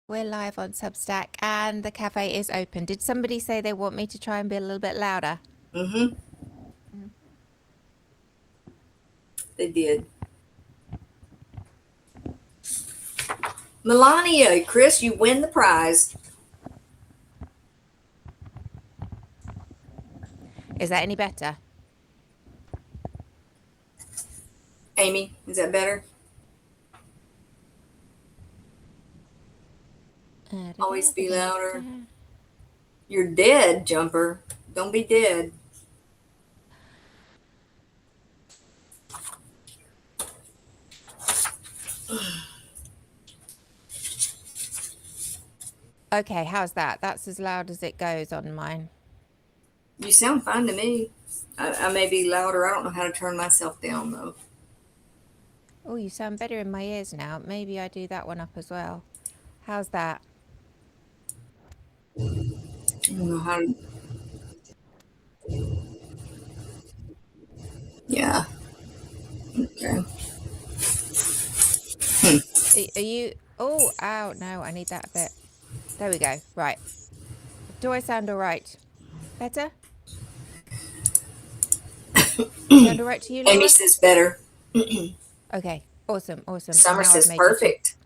We're live on Substack and the cafe is open. Did somebody say they want me to try and be a little bit louder? Mm-hmm. They did. Melania, Chris, you win the prize. Is that any better? Amy, is that better? Always be louder. You're dead, Jumper. Don't be dead. Okay, how's that? That's as loud as it goes on mine. You sound fine to me. I may be louder. I don't know how to turn myself down, though. Oh, you sound better in my ears now. Maybe I do that one up as well. How's that? I don't know how to... Yeah. Okay. Are you... Oh, ow, no, I need that a bit. There we go. Right. Do I sound all right? Better? Sound all right to you, Laura? Amy says better. Okay, awesome. Summer says perfect.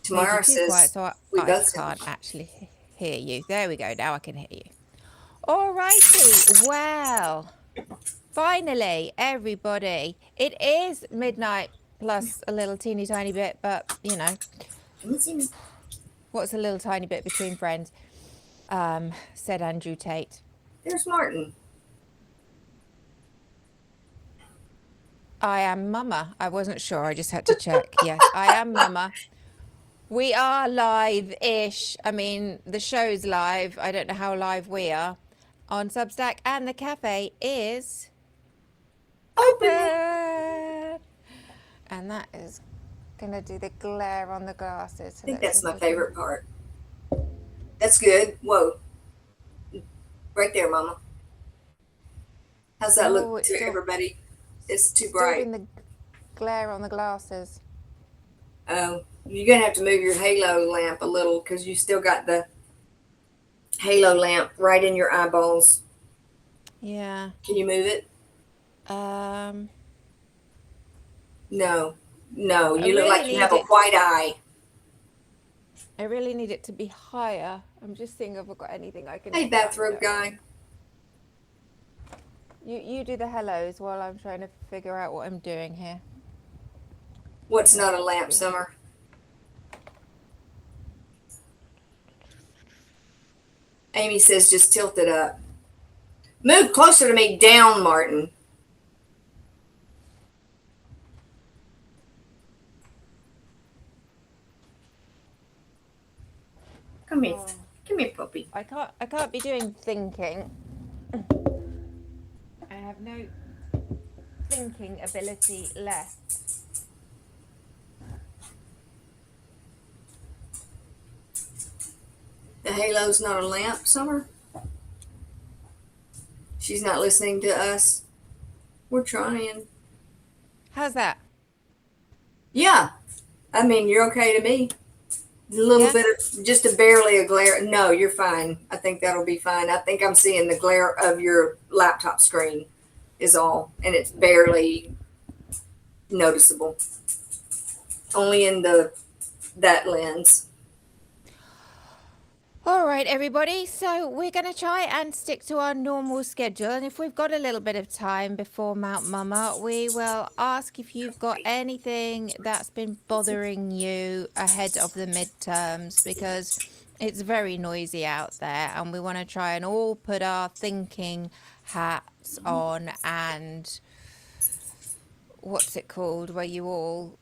Tamara says quiet, so I can't actually hear you. There we go. Now I can hear you. All righty. Well, finally, everybody. It is midnight plus a little teeny tiny bit, but you know, what's a little tiny bit between friends? Said Andrew Tate. There's Martin. I am Mama. I wasn't sure. I just had to check. Yes, I am Mama. We are live-ish. I mean, the show's live. I don't know how live we are on Substack, and the cafe is open. And that is going to do the glare on the glasses. I think that's my favorite part. That's good. Whoa. Right there, Mama. How's that look to everybody? It's too bright. The glare on the glasses. Oh, you're going to have to move your halo lamp a little because you still got the halo lamp right in your eyeballs. Yeah. Can you move it? No. You look like you have a white eye. I really need it to be higher. I'm just seeing if I've got anything I can... Hey, bathrobe guy. You do the hellos while I'm trying to figure out what I'm doing here. What's not a lamp, Summer? Amy says just tilt it up. Move closer to me. Down, Martin. Come here. Come here, puppy. I can't be doing thinking. I have no thinking ability left. The halo's not a lamp, Summer? She's not listening to us. We're trying. How's that? Yeah. I mean, you're okay to me. A little bit of, just barely a glare. No, you're fine. I think that'll be fine. I think I'm seeing the glare of your laptop screen is all. And it's barely noticeable. Only in that lens. All right, everybody. So we're going to try and stick to our normal schedule. And if we've got a little bit of time before Mount Mama, we will ask if you've got anything that's been bothering you ahead of the midterms, because it's very noisy out there and we want to try and all put our thinking hats on and what's it called, where you all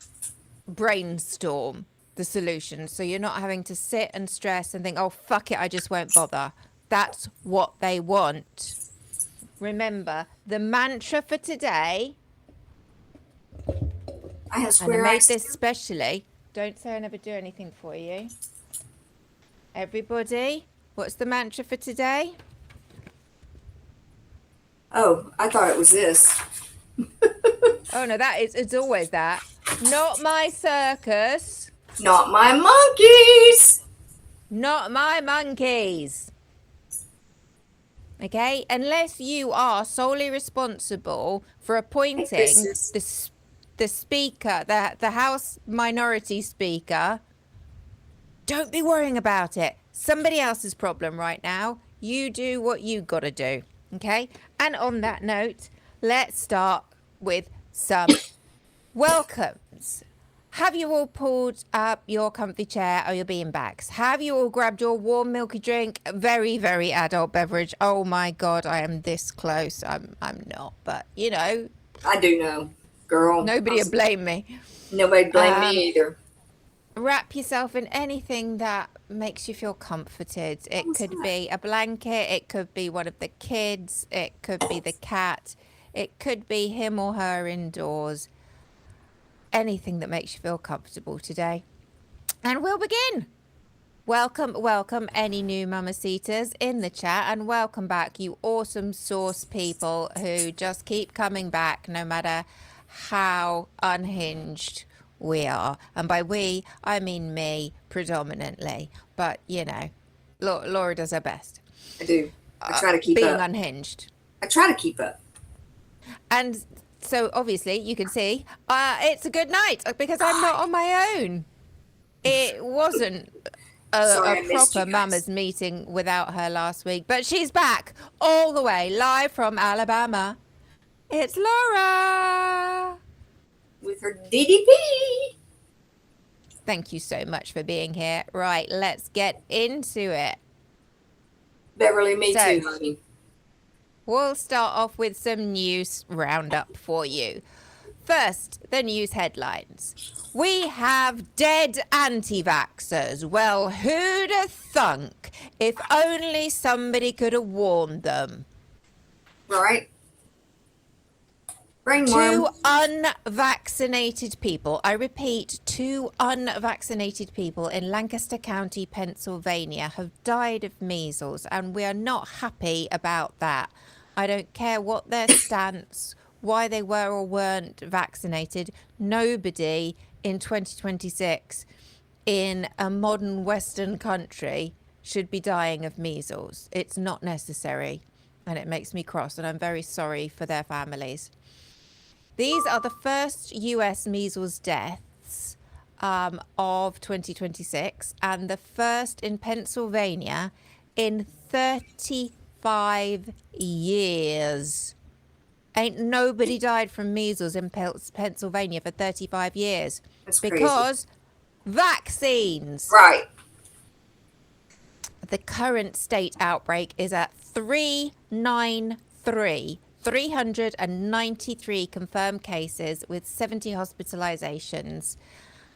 brainstorm the solution, so you're not having to sit and stress and think, oh fuck it, I just won't bother. That's what they want. Remember, the mantra for today, I have square and I made this specially, don't say I never do anything for you. Everybody, what's the mantra for today? Oh, I thought it was this. Oh no, it's always that. Not my circus. Not my monkeys. Not my monkeys. Okay? Unless you are solely responsible for appointing the speaker, the House minority speaker, don't be worrying about it. Somebody else's problem right now. You do what you got to do. Okay? And on that note, let's start with some welcomes. Have you all pulled up your comfy chair or your beanbags? Have you all grabbed your warm milky drink? Very, very adult beverage. Oh my God, I am this close. I'm not, but you know. I do know, girl. Nobody will blame me. Nobody blame me either. Wrap yourself in anything that makes you feel comforted. It could be a blanket. It could be one of the kids. It could be the cat. It could be him or her indoors. Anything that makes you feel comfortable today. And we'll begin. Welcome any new mamacitas in the chat, and welcome back, you awesome sauce people who just keep coming back no matter how unhinged we are. And by we, I mean me predominantly. But, you know, Laura does her best. I do. I try to keep being up. Unhinged. I try to keep up. And so obviously you can see it's a good night because I'm not on my own. It wasn't a proper mama's meeting without her last week, but she's back all the way live from Alabama. It's Laura with her DDP. Thank you so much for being here. Right, let's get into it. Beverly, me too, honey. We'll start off with some news roundup for you. First, the news headlines. We have dead anti-vaxxers. Well, who'd have thunk if only somebody could have warned them? Right. Two unvaccinated people, I repeat, 2 unvaccinated people in Lancaster County, Pennsylvania have died of measles, and we are not happy about that. I don't care what their stance, why they were or weren't vaccinated. Nobody in 2026 in a modern Western country should be dying of measles. It's not necessary, and it makes me cross, and I'm very sorry for their families. These are the first US measles deaths of 2026, and the first in Pennsylvania in 35 years. Ain't nobody died from measles in Pennsylvania for 35 years. That's because crazy. Vaccines. Right. The current state outbreak is at 393 confirmed cases with 70 hospitalizations.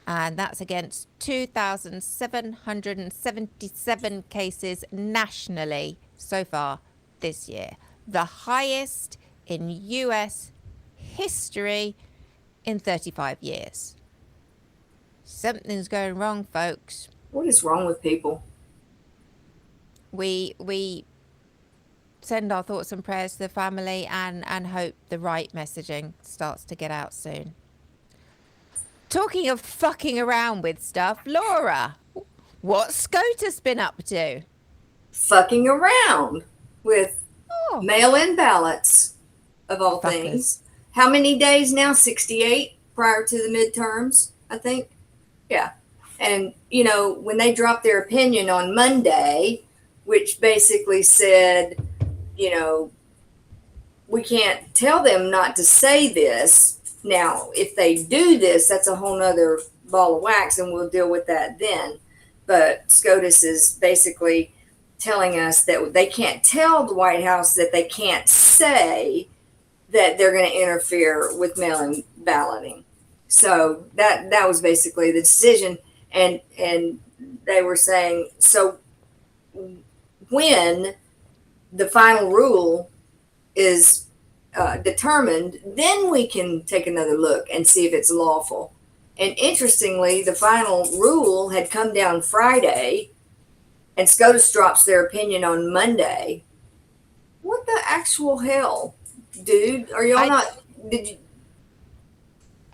And that's against 2,777 cases nationally so far this year. The highest in US history in 35 years. Something's going wrong, folks. What is wrong with people? We send our thoughts and prayers to the family and hope the right messaging starts to get out soon. Talking of fucking around with stuff, Laura, what's SCOTUS been up to? Fucking around with mail-in ballots, of all things. How many days now? 68 prior to the midterms, I think. Yeah. And, you know, when they dropped their opinion on Monday, which basically said, you know, we can't tell them not to say this. Now, if they do this, that's a whole nother ball of wax, and we'll deal with that then. But SCOTUS is basically telling us that they can't tell the White House that they can't say that they're going to interfere with mail-in balloting. So that was basically the decision. And they were saying, so when the final rule is determined, then we can take another look and see if it's lawful. And interestingly, the final rule had come down Friday, and SCOTUS drops their opinion on Monday. What the actual hell, dude? Are y'all not? Did you?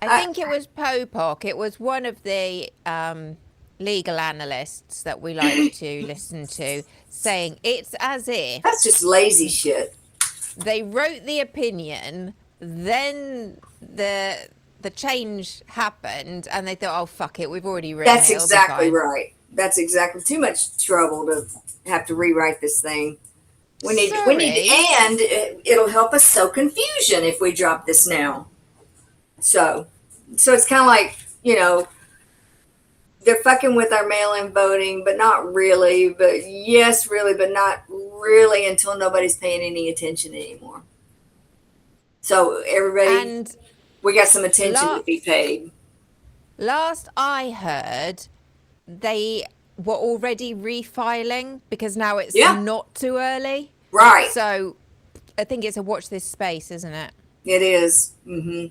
I think it was POPOC. It was one of the legal analysts that we like to listen to saying it's as if That's just lazy shit. they wrote the opinion, then the change happened, and they thought, oh, fuck it, we've already written That's it. It'll be exactly fine. right. That's exactly too much trouble to have to rewrite this thing. We need, and it'll help us sow confusion if we drop this now. So it's kind of like, you know, they're fucking with our mail-in voting, but not really. But yes, really, but not really until nobody's paying any attention anymore. So everybody, we got some attention to be paid. Last I heard, they were already refiling because now it's not too early. Right. So I think it's a watch this space, isn't it? It is. Mm-hmm.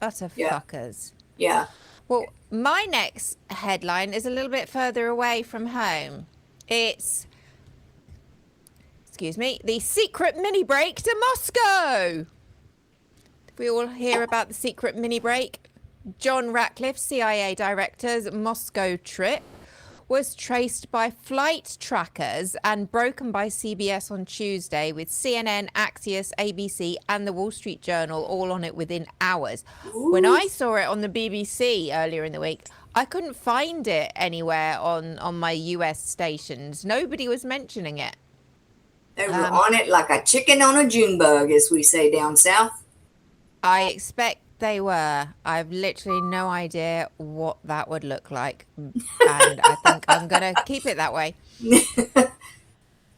Utter fuckers. Yeah. Well, my next headline is a little bit further away from home. It's, the secret mini break to Moscow. Did we all hear about the secret mini break? John Ratcliffe, CIA director's Moscow trip was traced by flight trackers and broken by CBS on Tuesday, with CNN, Axios, ABC and the Wall Street Journal all on it within hours. Ooh. When I saw it on the BBC earlier in the week, I couldn't find it anywhere on my US stations. Nobody was mentioning it. They were on it like a chicken on a June bug, as we say down south. I expect they were. I've literally no idea what that would look like. And I think I'm going to keep it that way.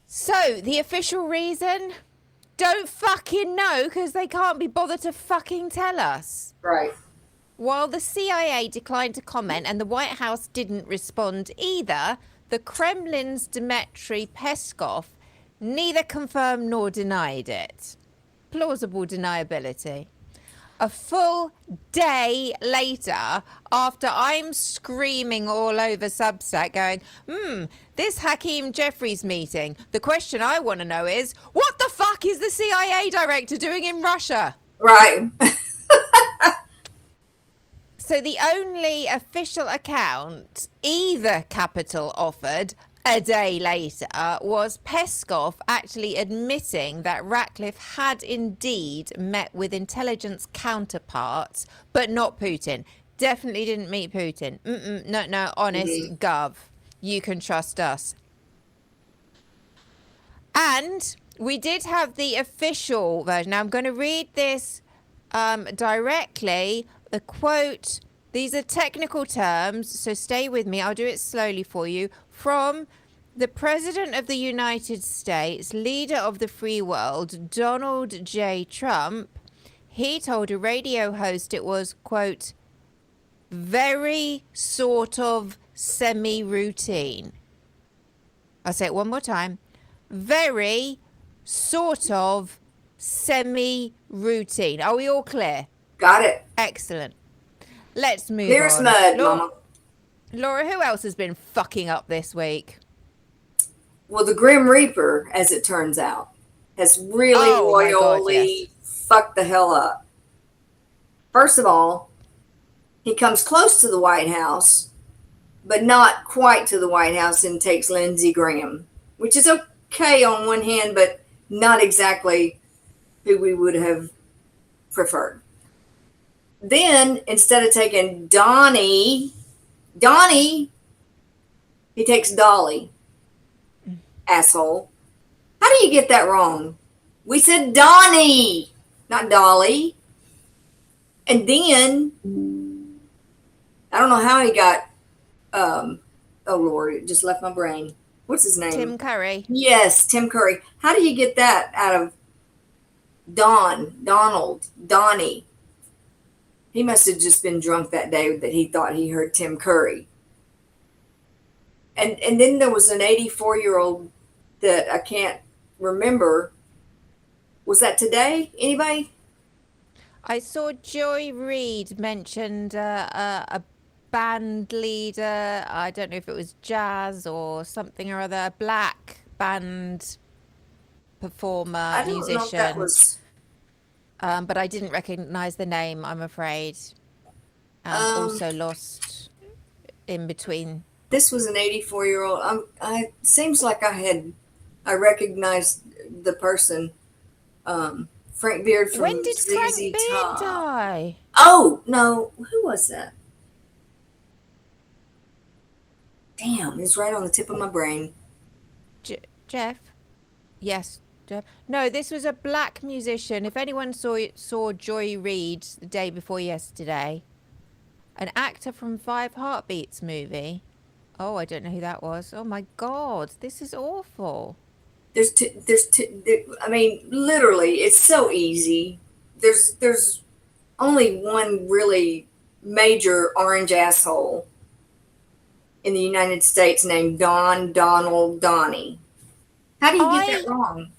So, the official reason? Don't fucking know, because they can't be bothered to fucking tell us. Right. While the CIA declined to comment and the White House didn't respond either, the Kremlin's Dmitry Peskov neither confirmed nor denied it. Plausible deniability. A full day later, after I'm screaming all over Substack going, this Hakeem Jeffries meeting, the question I want to know is, what the fuck is the CIA director doing in Russia? Right. So the only official account either capital offered a day later was Peskov actually admitting that Ratcliffe had indeed met with intelligence counterparts, but not Putin. Definitely didn't meet Putin. No, honest, Gov. You can trust us. And we did have the official version. Now I'm going to read this directly. The quote, these are technical terms, so stay with me. I'll do it slowly for you. From the President of the United States, leader of the free world, Donald J. Trump, he told a radio host it was, quote, very sort of semi-routine. I'll say it one more time. Very sort of semi-routine. Are we all clear? Got it. Excellent. Let's move Clear as on. mud, Mama. Laura, who else has been fucking up this week? Well, the Grim Reaper, as it turns out, has really royally fucked the hell up. First of all, he comes close to the White House, but not quite to the White House, and takes Lindsey Graham, which is okay on one hand, but not exactly who we would have preferred. Then, instead of taking Donnie, he takes Dolly. Asshole. How do you get that wrong? We said Donnie, not Dolly. And then, I don't know how he got, oh Lord, it just left my brain. What's his name? Tim Curry. Yes, Tim Curry. How do you get that out of Donnie? He must have just been drunk that day that he thought he heard Tim Curry. And then there was an 84-year-old that I can't remember. Was that today? Anybody? I saw Joy Reid mentioned a band leader. I don't know if it was jazz or something or other. A black band performer, musician. I don't know if that was... but I didn't recognize the name, I'm afraid. Also lost in between this was an 84-year-old. Seems like I recognized the person. Frank Beard from When did Frank ZZ Beard Top. die? Oh no, who was that? Damn, it's right on the tip of my brain. Jeff? Yes, Jeff. No, this was a black musician. If anyone saw Joy Reid the day before yesterday, an actor from Five Heartbeats movie. Oh, I don't know who that was. Oh my God, this is awful. I mean, literally, it's so easy. There's only one really major orange asshole in the United States named Donald Donnie. How do you get that wrong?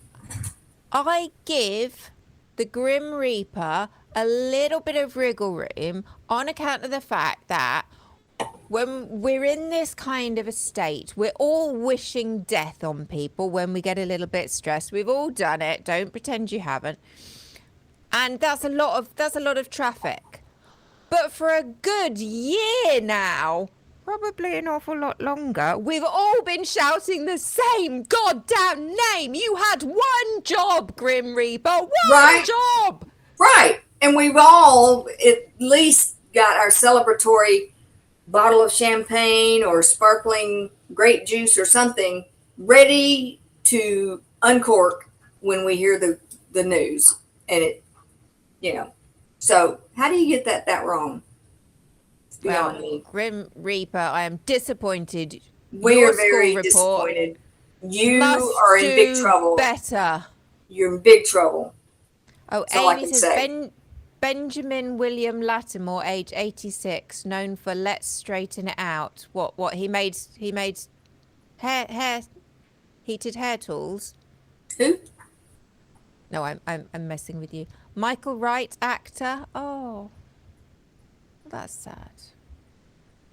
I give the Grim Reaper a little bit of wriggle room on account of the fact that when we're in this kind of a state, we're all wishing death on people when we get a little bit stressed. We've all done it. Don't pretend you haven't. And that's a lot of traffic. But for a good year now, probably an awful lot longer, we've all been shouting the same goddamn name. You had one job, Grim Reaper. One job. Right. And we've all at least got our celebratory bottle of champagne or sparkling grape juice or something ready to uncork when we hear the news. And it, so how do you get that wrong? Well, Grim Reaper, I am disappointed. We are very disappointed. You are in big trouble. Better. You're in big trouble. Oh, Amy says Benjamin William Lattimore, age 86, known for Let's Straighten It Out. What he made hair heated hair tools. Who? No, I'm messing with you. Michael Wright, actor. Oh, that's sad.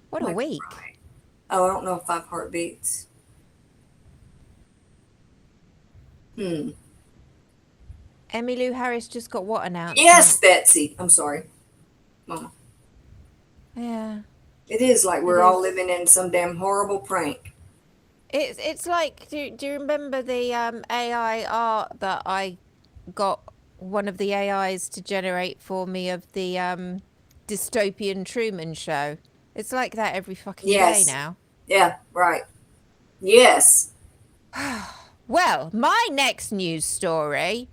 What a week. Wright. Oh, I don't know if 5 Heartbeats. Emmylou Harris just got what announced? Yes, Betsy. I'm sorry, Mama. Yeah. It is like we're all living in some damn horrible prank. It's like, do you remember the AI art that I got one of the AIs to generate for me of the dystopian Truman Show? It's like that every fucking day now. Yeah, right. Yes. Well, my next news story,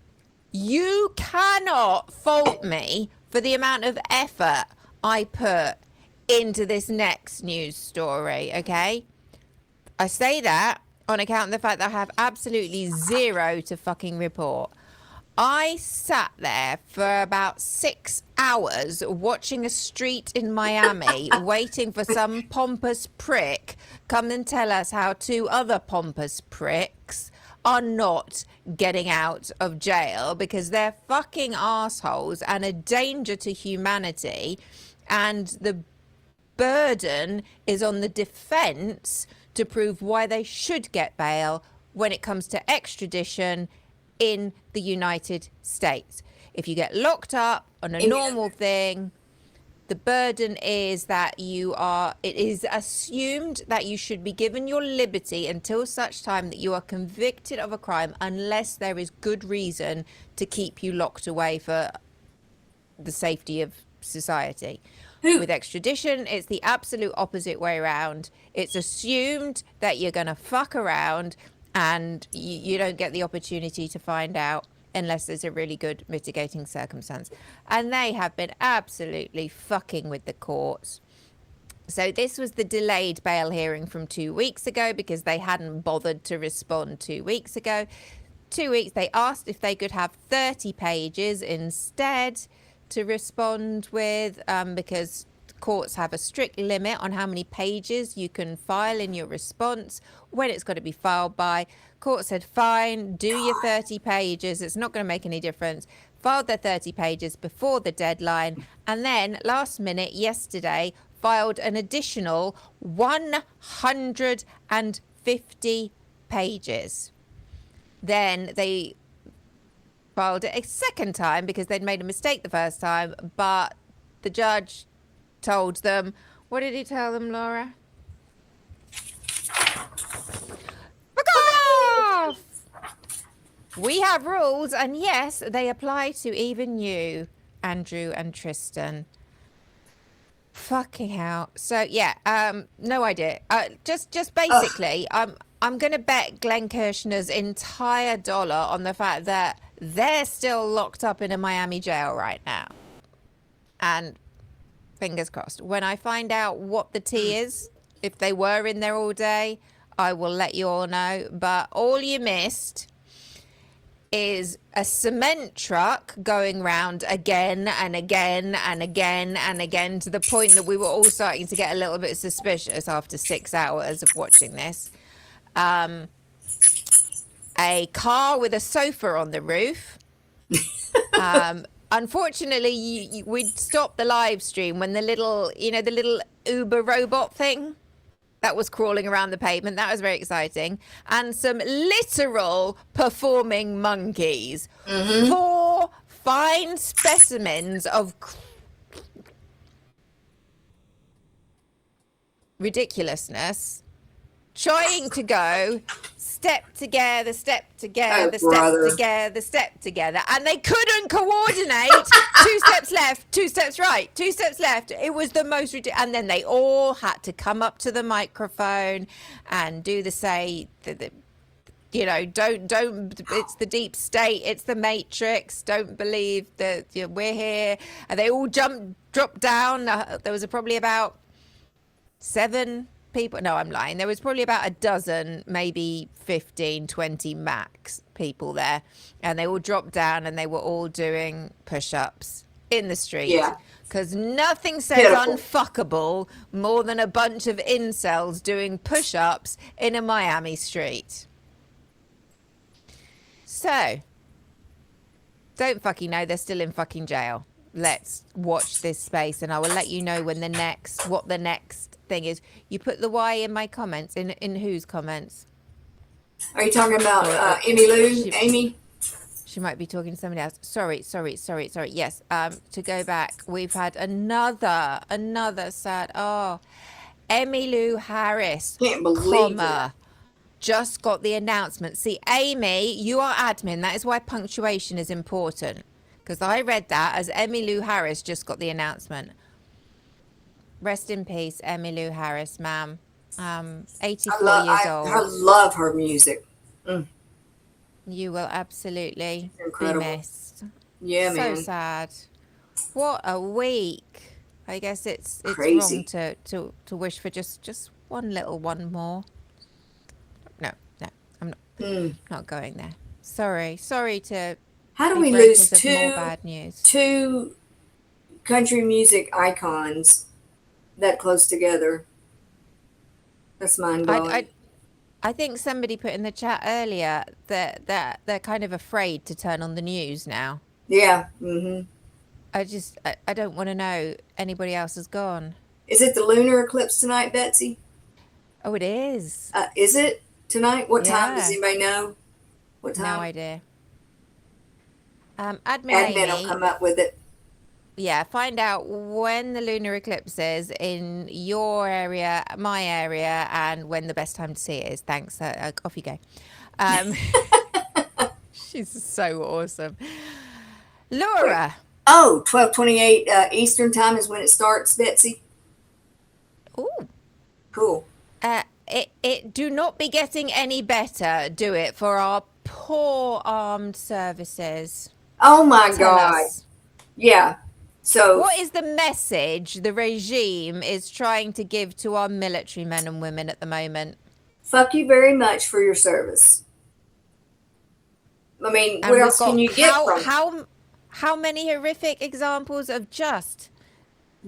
you cannot fault me for the amount of effort I put into this next news story, okay? I say that on account of the fact that I have absolutely zero to fucking report. I sat there for about 6 hours watching a street in Miami waiting for some pompous prick come and tell us how 2 other pompous pricks are not getting out of jail because they're fucking assholes and a danger to humanity, and the burden is on the defense to prove why they should get bail when it comes to extradition in the United States. If you get locked up on a normal thing, the burden is that it is assumed that you should be given your liberty until such time that you are convicted of a crime, unless there is good reason to keep you locked away for the safety of society. With extradition, it's the absolute opposite way around. It's assumed that you're going to fuck around and you don't get the opportunity to find out unless there's a really good mitigating circumstance. And they have been absolutely fucking with the courts. So this was the delayed bail hearing from 2 weeks ago because they hadn't bothered to respond 2 weeks ago. 2 weeks, they asked if they could have 30 pages instead to respond with, because courts have a strict limit on how many pages you can file in your response when it's got to be filed by. Court said, fine, do your 30 pages. It's not going to make any difference. Filed their 30 pages before the deadline. And then last minute, yesterday, filed an additional 150 pages. Then they filed it a second time because they'd made a mistake the first time, but the judge told them, what did he tell them, Laura? We have rules, and yes, they apply to even you, Andrew and Tristan. Fucking hell. So yeah, no idea. Just basically, I'm gonna bet Glenn Kirshner's entire dollar on the fact that they're still locked up in a Miami jail right now. And fingers crossed. When I find out what the tea is, if they were in there all day, I will let you all know. But all you missed is a cement truck going round again and again and again and again, to the point that we were all starting to get a little bit suspicious after 6 hours of watching this. A car with a sofa on the roof. Unfortunately, we'd stopped the live stream when the little Uber robot thing that was crawling around the pavement. That was very exciting. And some literal performing monkeys. 4 fine specimens of ridiculousness trying to go step together, step together, step together, step together. And they couldn't coordinate. 2 steps left, 2 steps right, 2 steps left. It was the most ridiculous. And then they all had to come up to the microphone and do the don't, it's the deep state, it's the Matrix, don't believe that we're here. And they all dropped down. There was probably about 7 people. No, I'm lying. There was probably about a dozen, maybe 15, 20 max people there. And they all dropped down and they were all doing push-ups in the street. Yeah. Because nothing says unfuckable more than a bunch of incels doing push-ups in a Miami street. So, don't fucking know. They're still in fucking jail. Let's watch this space and I will let you know when what the next thing is. You put the Y in my comments. In whose comments? Are you talking about Amy? She might be talking to somebody else. Sorry. Yes. To go back, we've had another sad. Emmy Lou Harris. Can't believe it. Just got the announcement. See, Amy, you are admin. That is why punctuation is important. Because I read that as Emmy Lou Harris just got the announcement. Rest in peace, Emmy Lou Harris, ma'am. 84 years old. I love her music. You will absolutely be missed. Yeah, man. So sad. What a week. I guess it's crazy. Wrong to wish for just one little one more. No, I'm not going there. Sorry to. How do we lose more bad news? 2 country music icons that close together? That's mind-blowing. I think somebody put in the chat earlier that they're kind of afraid to turn on the news now. Yeah. I don't want to know anybody else has gone. Is it the lunar eclipse tonight, Betsy? Oh, it is. Is it tonight? What time? Does anybody know? What time? No idea. Admin will come up with it. Yeah, find out when the lunar eclipse is in your area, my area, and when the best time to see it is. Thanks. Off you go. She's so awesome. Laura. Oh, 12:28 Eastern time is when it starts, Betsy. Ooh. Cool. It do not be getting any better, do it, for our poor armed services. Oh my God. Yeah. So what is the message the regime is trying to give to our military men and women at the moment? Fuck you very much for your service. I mean, what else can you get from? How many horrific examples of just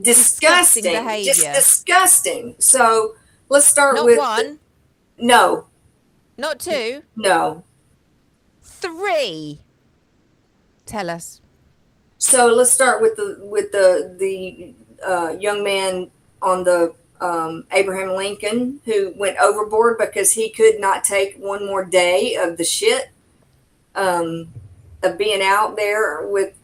disgusting behavior? Just disgusting. So let's start with not one. No. Not 2. No. 3. Tell us. So let's start with the young man on the Abraham Lincoln who went overboard because he could not take one more day of the shit of being out there with.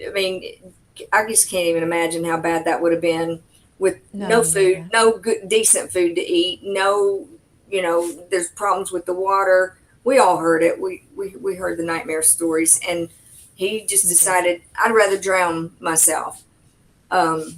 I mean, I just can't even imagine how bad that would have been with no food, no good decent food to eat. No, there's problems with the water. We all heard it. We we heard the nightmare stories, and he just decided I'd rather drown myself. And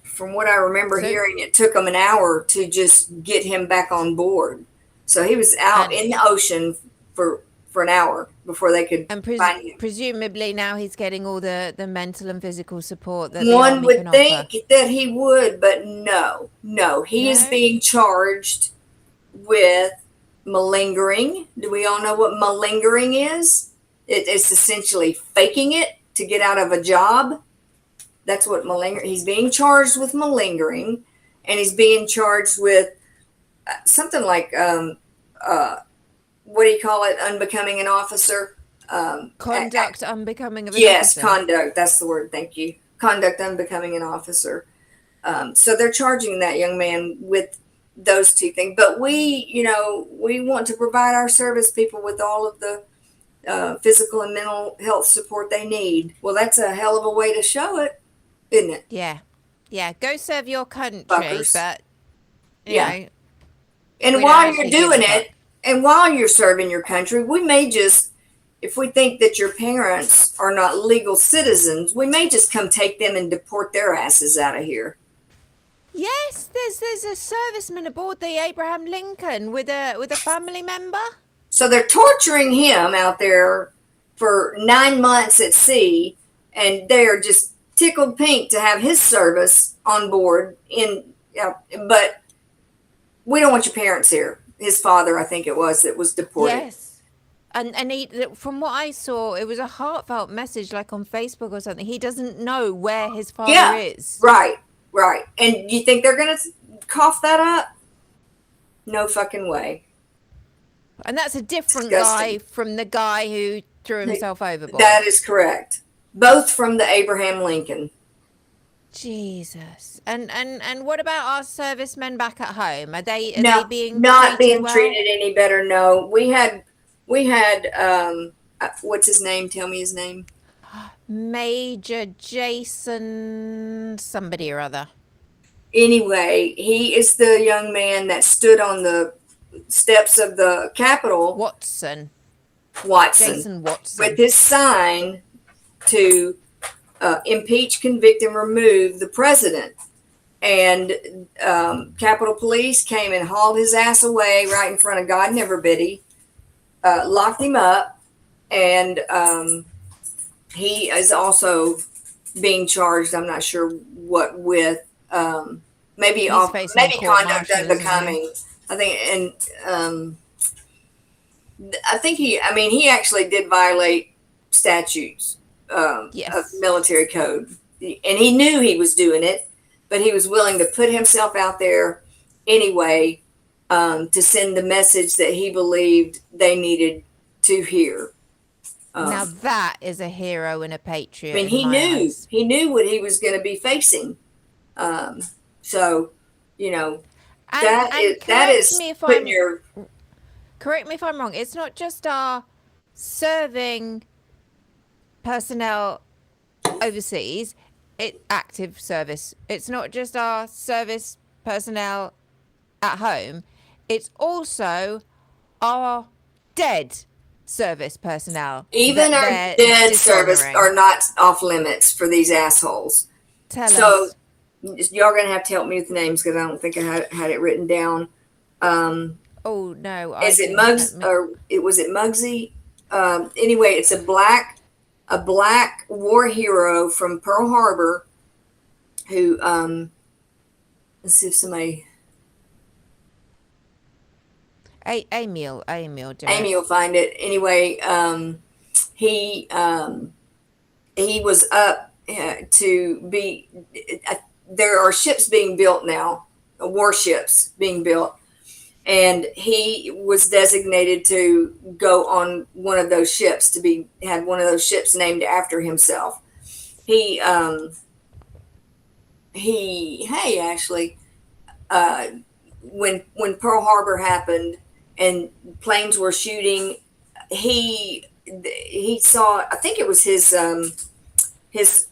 from what I remember hearing, it took them an hour to just get him back on board. So he was out in the ocean for an hour before they could find him. Presumably now he's getting all the mental and physical support that one would can think offer. that he would, but no, he is being charged with malingering. Do we all know what malingering is? It's essentially faking it to get out of a job. That's what malingering. He's being charged with malingering, and he's being charged with something like what do you call it? Unbecoming an officer. Conduct unbecoming of an yes, officer. Conduct. That's the word. Thank you. Conduct unbecoming an officer. So they're charging that young man with those two things. But we want to provide our service people with all of the physical and mental health support they need. Well, that's a hell of a way to show it, isn't it? Yeah. Go serve your country, Fuckers. but you know, and while you're doing it, and while you're serving your country, we may just, if we think that your parents are not legal citizens, we may just come take them and deport their asses out of here. Yes, there's a serviceman aboard the Abraham Lincoln with a family member. So they're torturing him out there for 9 months at sea, and they are just tickled pink to have his service on board. But we don't want your parents here. His father, I think it was, that was deported. Yes, and he, from what I saw, it was a heartfelt message, like on Facebook or something. He doesn't know where his father is. Right. And you think they're gonna cough that up? No fucking way. And that's a different guy from the guy who threw himself overboard. That is correct. Both from the Abraham Lincoln. Jesus. And what about our servicemen back at home? Are they being not being well? treated any better? No. We had what's his name? Tell me his name. Major Jason somebody or other. Anyway, he is the young man that stood on the steps of the Capitol. Watson. Jason Watson. With his sign to impeach, convict, and remove the president. And Capitol Police came and hauled his ass away right in front of God and everybody, locked him up, and he is also being charged. I'm not sure what with. Maybe conduct unbecoming. I think, and I think he actually did violate statutes of military code, and he knew he was doing it, but he was willing to put himself out there anyway to send the message that he believed they needed to hear. Now that is a hero and a patriot. I mean, he knew what he was going to be facing. So, that is putting your. Correct me if I'm wrong. It's not just our serving personnel overseas, active service. It's not just our service personnel at home. It's also our dead service personnel. Even our dead service are not off limits for these assholes. Tell us. Y'all gonna have to help me with the names because I don't think I had it written down. Oh no! Is it Muggs or was it Muggsy? Anyway, it's a black war hero from Pearl Harbor who let's see if somebody. Amy will find it. Anyway, he was up to be. There are ships being built now, warships being built, and he was designated to go on one of those ships had one of those ships named after himself. Hey Ashley, when Pearl Harbor happened and planes were shooting, he saw, I think it was his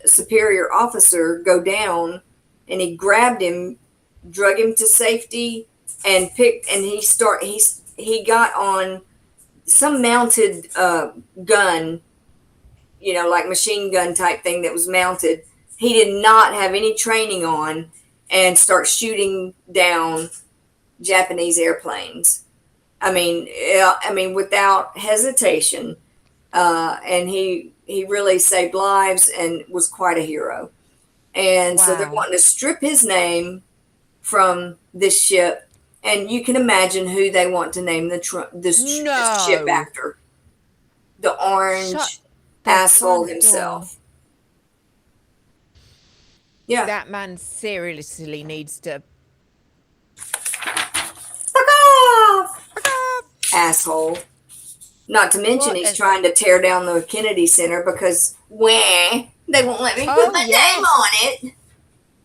superior officer go down, and he grabbed him, drug him to safety, and he got on some mounted gun, you know, like machine gun type thing that was mounted. He did not have any training on and start shooting down Japanese airplanes. I mean, without hesitation. And he really saved lives and was quite a hero. And so they're wanting to strip his name from this ship. And you can imagine who they want to name this ship after. The orange asshole himself. Yeah. That man seriously needs to... Fuck off! Fuck off! Asshole. Not to mention he's trying to tear down the Kennedy Center because, they won't let me put my name on it.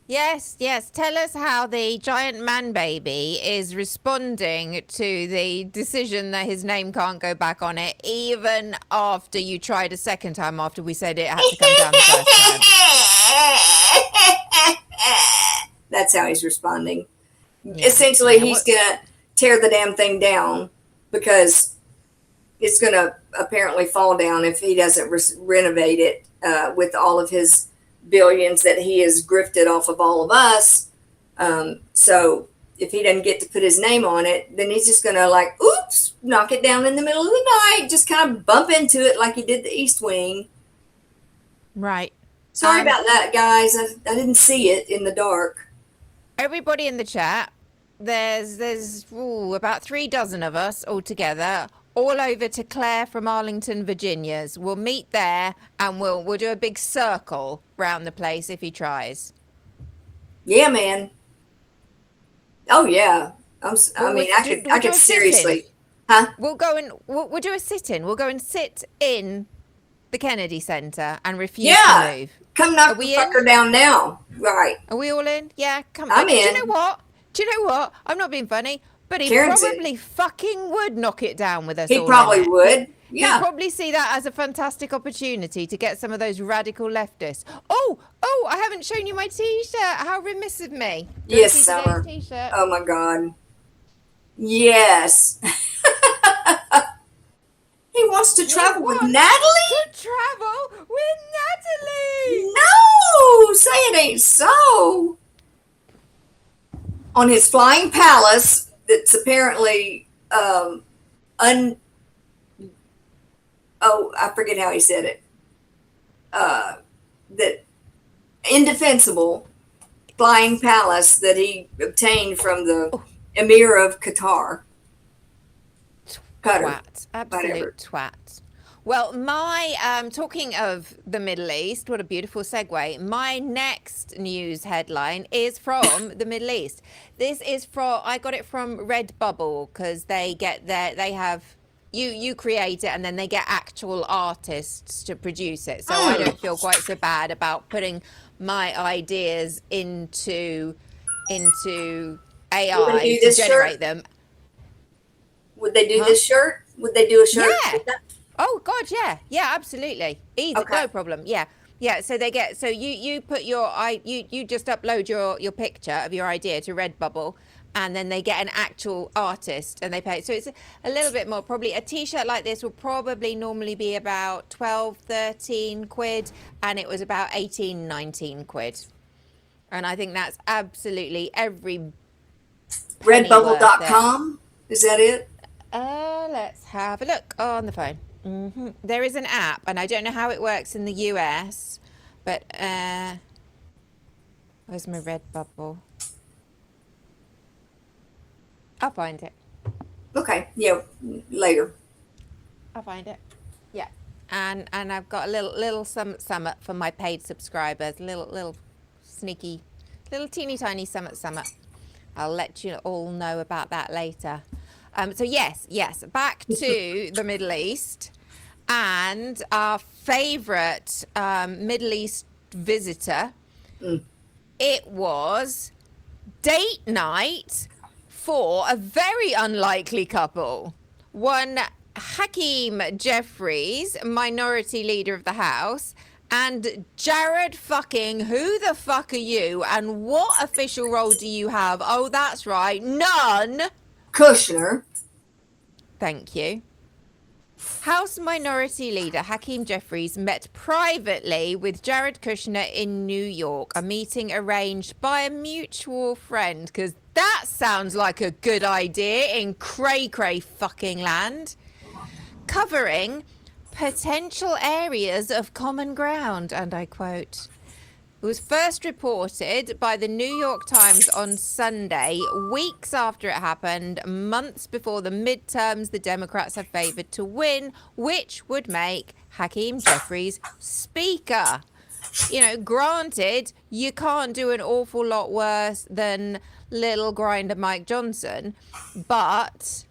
Yes, yes. Tell us how the giant man baby is responding to the decision that his name can't go back on it, even after you tried a second time after we said it had to come down the first time. That's how he's responding. Yeah. Essentially, he's going to tear the damn thing down because it's going to apparently fall down if he doesn't renovate it with all of his billions that he has grifted off of all of us. So if he doesn't get to put his name on it, then he's just going to oops, knock it down in the middle of the night, just kind of bump into it like he did the East Wing. Right. Sorry about that, guys. I didn't see it in the dark. Everybody in the chat, there's about 3 dozen of us all together, all over to Claire from Arlington, Virginia's. We'll meet there and we'll do a big circle round the place if he tries. Yeah, man. Oh yeah. I could seriously. Huh? We'll do a sit-in. We'll go and sit in the Kennedy Center and refuse to move. Come knock the fucker down now. Right. Are we all in? Yeah, come. I'm in. Do you know what? I'm not being funny. But he probably fucking would knock it down with us. He probably would. Yeah. He'd probably see that as a fantastic opportunity to get some of those radical leftists. Oh, I haven't shown you my T-shirt. How remiss of me. Yes, Summer. T-shirt? Oh, my God. Yes. He wants to travel with Natalie? To travel with Natalie? No! Say it ain't so. On his flying palace... That's apparently I forget how he said it. That indefensible flying palace that he obtained from the Emir of Qatar. Twat. Absolute twat. Well, talking of the Middle East, what a beautiful segue. My next news headline is from the Middle East. I got it from Redbubble because they have, you create it and then they get actual artists to produce it. So I don't feel quite so bad about putting my ideas into AI to generate them. Would they do this shirt? Would they do a shirt? Yeah. Oh God, yeah, absolutely, easy, no problem. Yeah. So they get you put you just upload your picture of your idea to Redbubble, and then they get an actual artist and they pay. So it's a little bit more. Probably a T-shirt like this will probably normally be about 12, 13 quid, and it was about 18, 19 quid. And I think that's absolutely every. Redbubble.com, is that it? Let's have a look on the phone. Mm-hmm. There is an app, and I don't know how it works in the US, but where's my Redbubble? I'll find it. Okay, yeah, later. I'll find it. Yeah, and I've got a little summit for my paid subscribers, little sneaky, little teeny tiny summit. I'll let you all know about that later. So yes, back to the Middle East, and our favorite Middle East visitor. It was date night for a very unlikely couple. One Hakeem Jeffries, minority leader of the House, and Jared fucking, who the fuck are you, and what official role do you have? Oh, that's right, none. Kushner. Thank you. House Minority Leader Hakeem Jeffries met privately with Jared Kushner in New York, a meeting arranged by a mutual friend, because that sounds like a good idea in cray-cray fucking land, covering potential areas of common ground, and I quote. It was first reported by the New York Times on Sunday, weeks after it happened, months before the midterms the Democrats have favored to win, which would make Hakeem Jeffries Speaker. You know, granted, you can't do an awful lot worse than little grinder Mike Johnson, but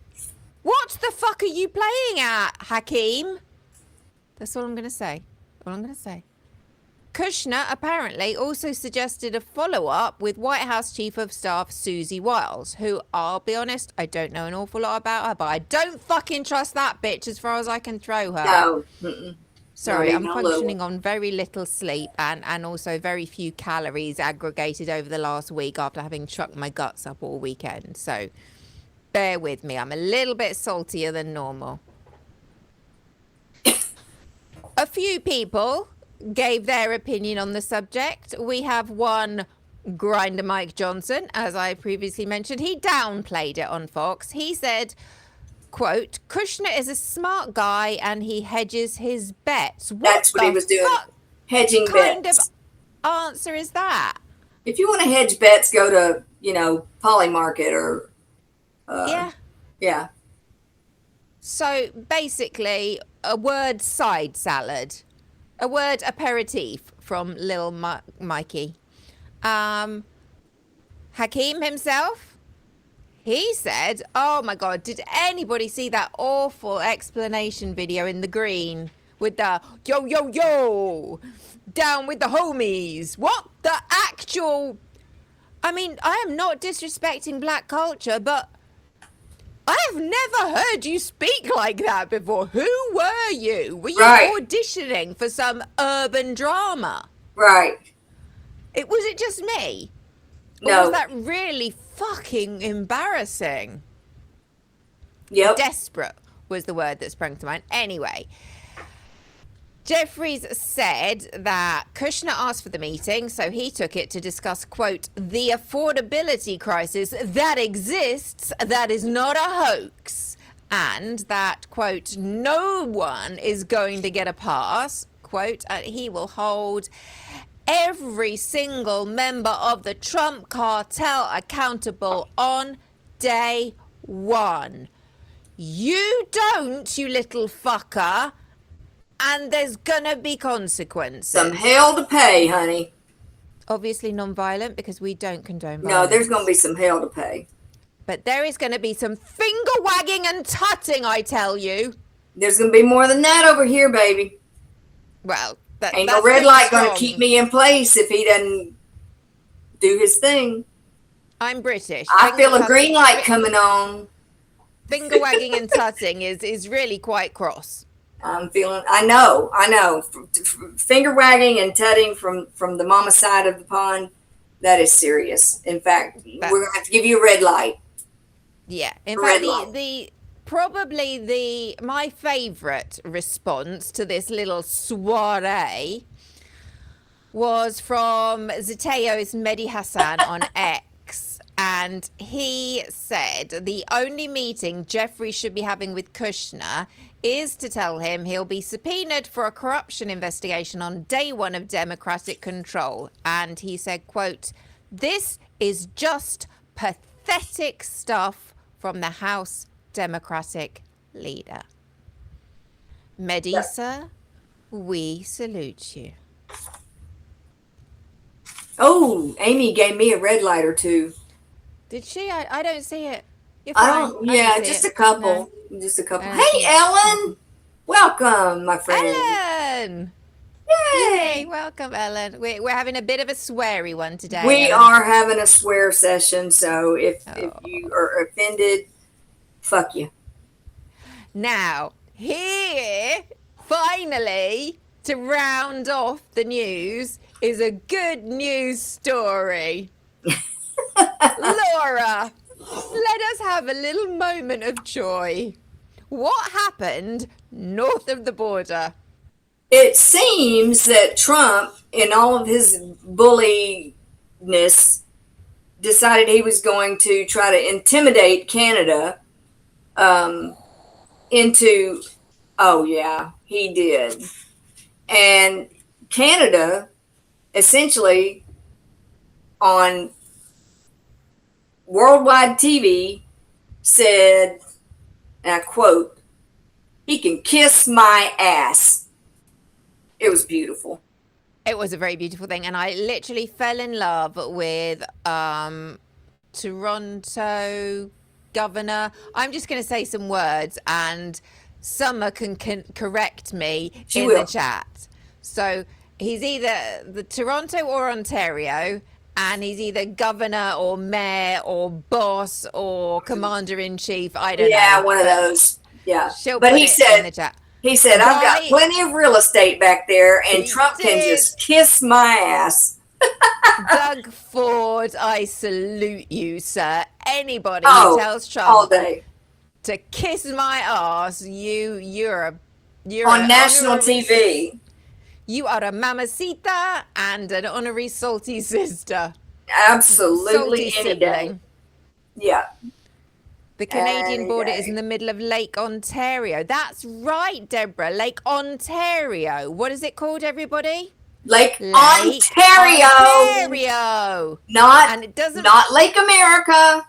what the fuck are you playing at, Hakeem? That's all I'm going to say. All I'm going to say. Kushner apparently also suggested a follow-up with White House Chief of Staff Susie Wiles, who, I'll be honest, I don't know an awful lot about her, but I don't fucking trust that bitch as far as I can throw her. No. Sorry, No, I'm functioning on very little sleep and also very few calories aggregated over the last week after having chucked my guts up all weekend. So bear with me. I'm a little bit saltier than normal. A few people gave their opinion on the subject. We have one grinder Mike Johnson, as I previously mentioned. He downplayed it on Fox. He said, quote, Kushner is a smart guy and he hedges his bets. That's what he was doing. Hedging kind bets. Of answer is that? If you want to hedge bets, go to, Poly Market or yeah. So basically a word side salad. A word aperitif from Lil Mikey. Hakeem himself, he said, oh my God, did anybody see that awful explanation video in the green with the yo, yo, yo, down with the homies? What the actual... I mean, I am not disrespecting black culture, but I have never heard you speak like that before. Who were you? Were you auditioning for some urban drama? Right. Was it just me? No. Or was that really fucking embarrassing? Yep. Desperate was the word that sprang to mind. Anyway, Jeffries said that Kushner asked for the meeting, so he took it to discuss, quote, the affordability crisis that exists that is not a hoax, and that, quote, no one is going to get a pass, quote, he will hold every single member of the Trump cartel accountable on day one. You don't, you little fucker. And there's gonna be consequences. Some hell to pay, honey. Obviously non-violent, because we don't condone violence. No, there's gonna be some hell to pay. But there is gonna be some finger wagging and tutting, I tell you. There's gonna be more than that over here, baby. Well, ain't no red light gonna keep me in place if he doesn't do his thing. I'm British. I feel a green light coming on. Finger wagging and tutting is really quite cross. I know. Finger wagging and tutting from the mama side of the pond, that is serious. In fact, we're going to have to give you a red light. Yeah. In fact, probably my favorite response to this little soiree was from Zateo's Mehdi Hassan on X. And he said the only meeting Jeffrey should be having with Kushner is to tell him he'll be subpoenaed for a corruption investigation on day one of Democratic control. And he said, quote, this is just pathetic stuff from the House Democratic leader. Mehdi, sir, we salute you. Oh, Amy gave me a red light or two. Did she? I don't see it. You're fine. I don't. Yeah, just a couple. No. Just a couple. Hey, Ellen. Welcome, my friend. Ellen. Yay. Welcome, Ellen. We're having a bit of a sweary one today. We Ellen. are having a swear session, so if you are offended, fuck you. Now, here, finally, to round off the news, is a good news story. Laura, let us have a little moment of joy. What happened north of the border? It seems that Trump, in all of his bulliness, decided he was going to try to intimidate Canada into, oh, yeah, he did. And Canada essentially on worldwide TV said, and I quote, "He can kiss my ass." It was beautiful. It was a very beautiful thing, and I literally fell in love with Toronto governor. I'm just going to say some words, and Summer can correct me in the chat. So he's either the Toronto or Ontario, and he's either governor or mayor or boss or commander in chief. I don't know. Yeah, one of those. Yeah, but he said in the chat. He said, "I've got plenty of real estate back there, and Trump can just kiss my ass." Doug Ford, I salute you, sir. Anybody who tells Trump all day to kiss my ass, you're on national TV. You are a mamacita and an honorary salty sister. Absolutely, salty any day. Yeah. The Canadian border is in the middle of Lake Ontario. That's right, Deborah. Lake Ontario. What is it called, everybody? Lake Ontario. Ontario. Not Lake America.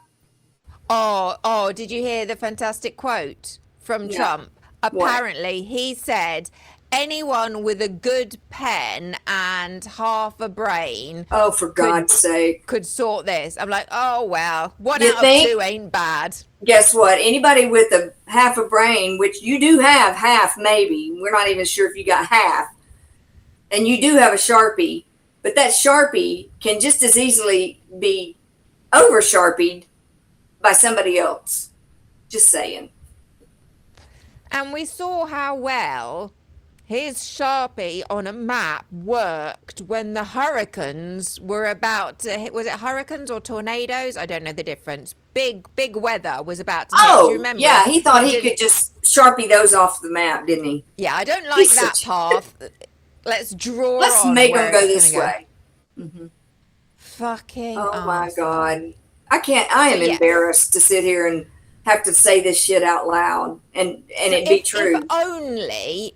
Oh, did you hear the fantastic quote from Trump? Apparently, he said, anyone with a good pen and half a brain, oh, for God's sake, could sort this. I'm like, oh, well, 1 out of 2 ain't bad. Guess what? Anybody with a half a brain, which you do have half, maybe, we're not even sure if you got half, and you do have a Sharpie, but that Sharpie can just as easily be over Sharpied by somebody else. Just saying. And we saw how well his Sharpie on a map worked when the hurricanes were about to hit. Was it hurricanes or tornadoes? I don't know the difference. Big weather was about to hit. Oh, do you remember? Yeah, he thought he could just Sharpie those off the map, didn't he? Yeah, I don't like that path. Let's draw. Let's make them go this way. Mm-hmm. Fucking. Oh my God, I can't. I am embarrassed to sit here and have to say this shit out loud and it be true.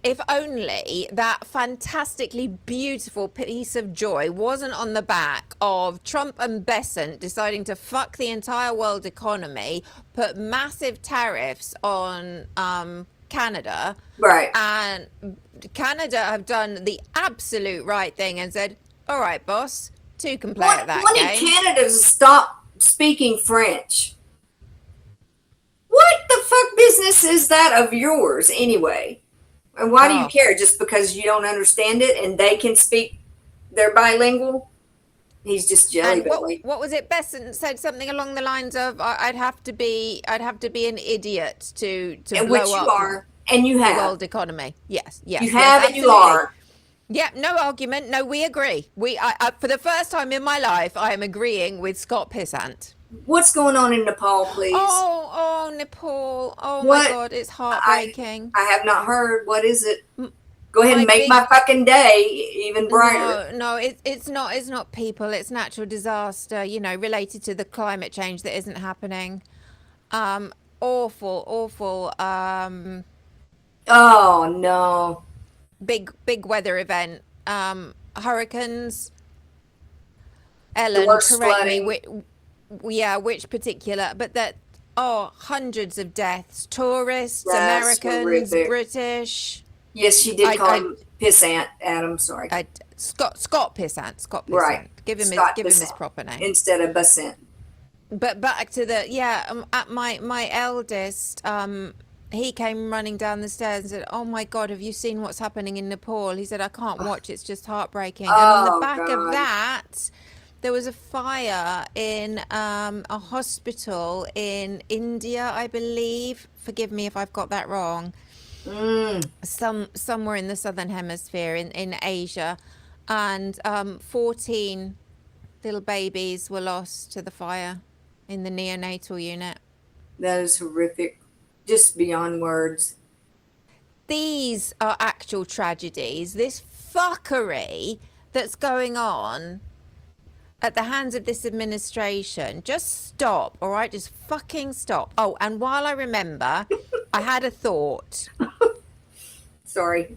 If only that fantastically beautiful piece of joy wasn't on the back of Trump and Besant deciding to fuck the entire world economy, put massive tariffs on Canada. Right. And Canada have done the absolute right thing and said, all right, boss, two can play at that game. When did Canada stop speaking French? What the fuck business is that of yours anyway? And why do you care? Just because you don't understand it and they can speak, they're bilingual? He's just jelly belly. What was it? Besant said something along the lines of, "I'd have to be an idiot to and blow which you up are, and you have the world economy." Yes, you have, and you are. Yeah, no argument. No, we agree. I, for the first time in my life, I am agreeing with Scott Pissant. What's going on in Nepal, please? Oh, Nepal. Oh, my God, it's heartbreaking. I have not heard. What is it? Go ahead and make my fucking day even brighter. No, it's not people. It's natural disaster, related to the climate change that isn't happening. Awful. Oh, no. Big weather event. Hurricanes. Ellen, correct me. Which particular, but hundreds of deaths, tourists, Americans, British. Yes, she did call him Pissant, Adam, sorry. Scott Pissant. Right. Give him his proper name. Instead of Besant. But back to my eldest, he came running down the stairs and said, "Oh my God, have you seen what's happening in Nepal?" He said, "I can't watch, it's just heartbreaking." And on the back of that, there was a fire in a hospital in India, I believe. Forgive me if I've got that wrong. Somewhere in the southern hemisphere in Asia. And 14 little babies were lost to the fire in the neonatal unit. That is horrific. Just beyond words. These are actual tragedies. This fuckery that's going on at the hands of this administration. Just stop, all right? Just fucking stop. Oh, and while I remember, I had a thought. Sorry.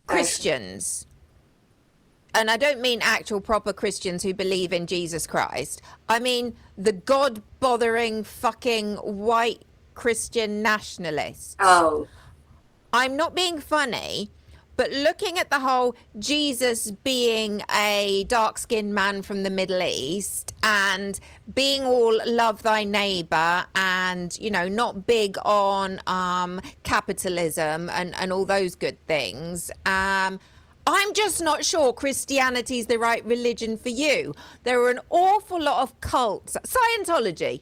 Christians, and I don't mean actual proper Christians who believe in Jesus Christ. I mean the God-bothering fucking white Christian nationalists. Oh. I'm not being funny, but looking at the whole Jesus being a dark-skinned man from the Middle East and being all love thy neighbor and, you know, not big on capitalism and all those good things, I'm just not sure Christianity's the right religion for you. There are an awful lot of cults. Scientology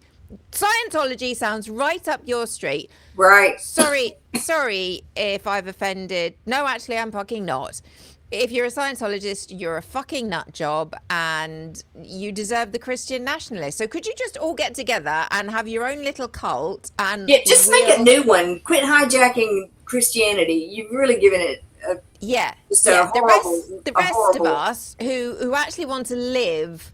sounds right up your street. Right. Sorry if I've offended. No, actually, I'm fucking not. If you're a Scientologist, you're a fucking nut job and you deserve the Christian nationalist. So could you just all get together and have your own little cult? And yeah, just make a new one. Quit hijacking Christianity. You've really given it a the rest horrible... of us who actually want to live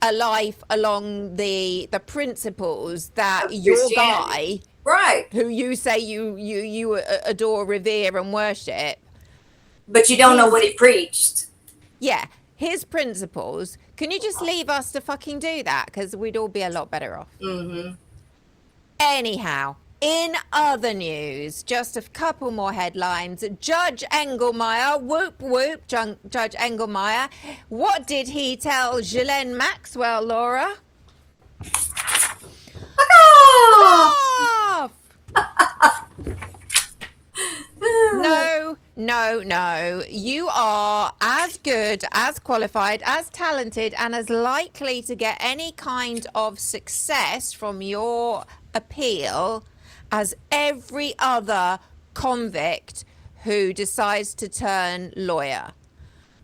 a life along the principles that your guy, right, who you say you adore, revere and worship, but you don't know what he preached. Yeah, his principles. Can you just leave us to fucking do that? Because we'd all be a lot better off. Mm-hmm. Anyhow, in other news, just a couple more headlines. Judge Engelmeyer, whoop whoop, Judge Engelmeyer. What did he tell Ghislaine Maxwell, Laura? Off! No. You are as good, as qualified, as talented, and as likely to get any kind of success from your appeal as every other convict who decides to turn lawyer.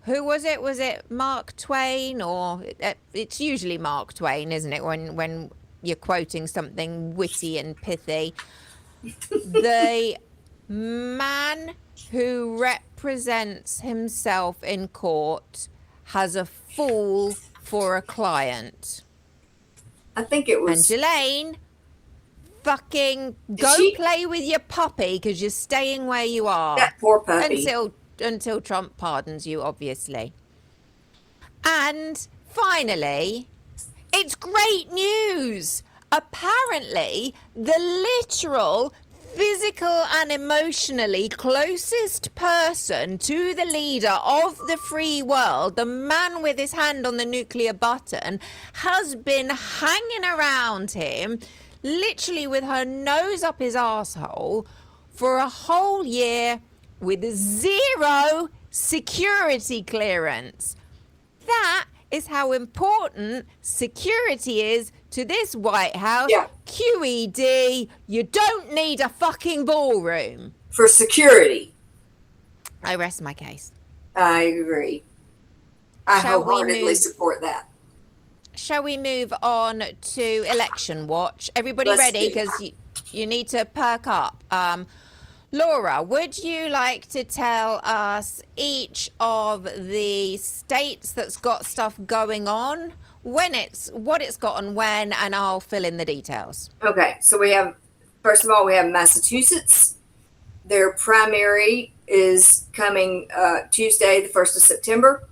Who was it? Was it Mark Twain? Or it's usually Mark Twain, isn't it? When you're quoting something witty and pithy. The man who represents himself in court has a fool for a client. I think it was... And Ghislaine, fucking go play with your puppy because you're staying where you are. That poor puppy. Until Trump pardons you, obviously. And finally, it's great news. Apparently, the literal, physical and emotionally closest person to the leader of the free world, the man with his hand on the nuclear button, has been hanging around him, literally with her nose up his asshole, for a whole year with zero security clearance. That is how important security is to this White House. Yeah. QED, you don't need a fucking ballroom. For security. I rest my case. I agree. I wholeheartedly support that. Shall we move on to Election Watch? Everybody ready? Because you need to perk up. Laura, would you like to tell us each of the states that's got stuff going on, what it's got and when, and I'll fill in the details. Okay, so first of all, we have Massachusetts. Their primary is coming Tuesday, the 1st of September.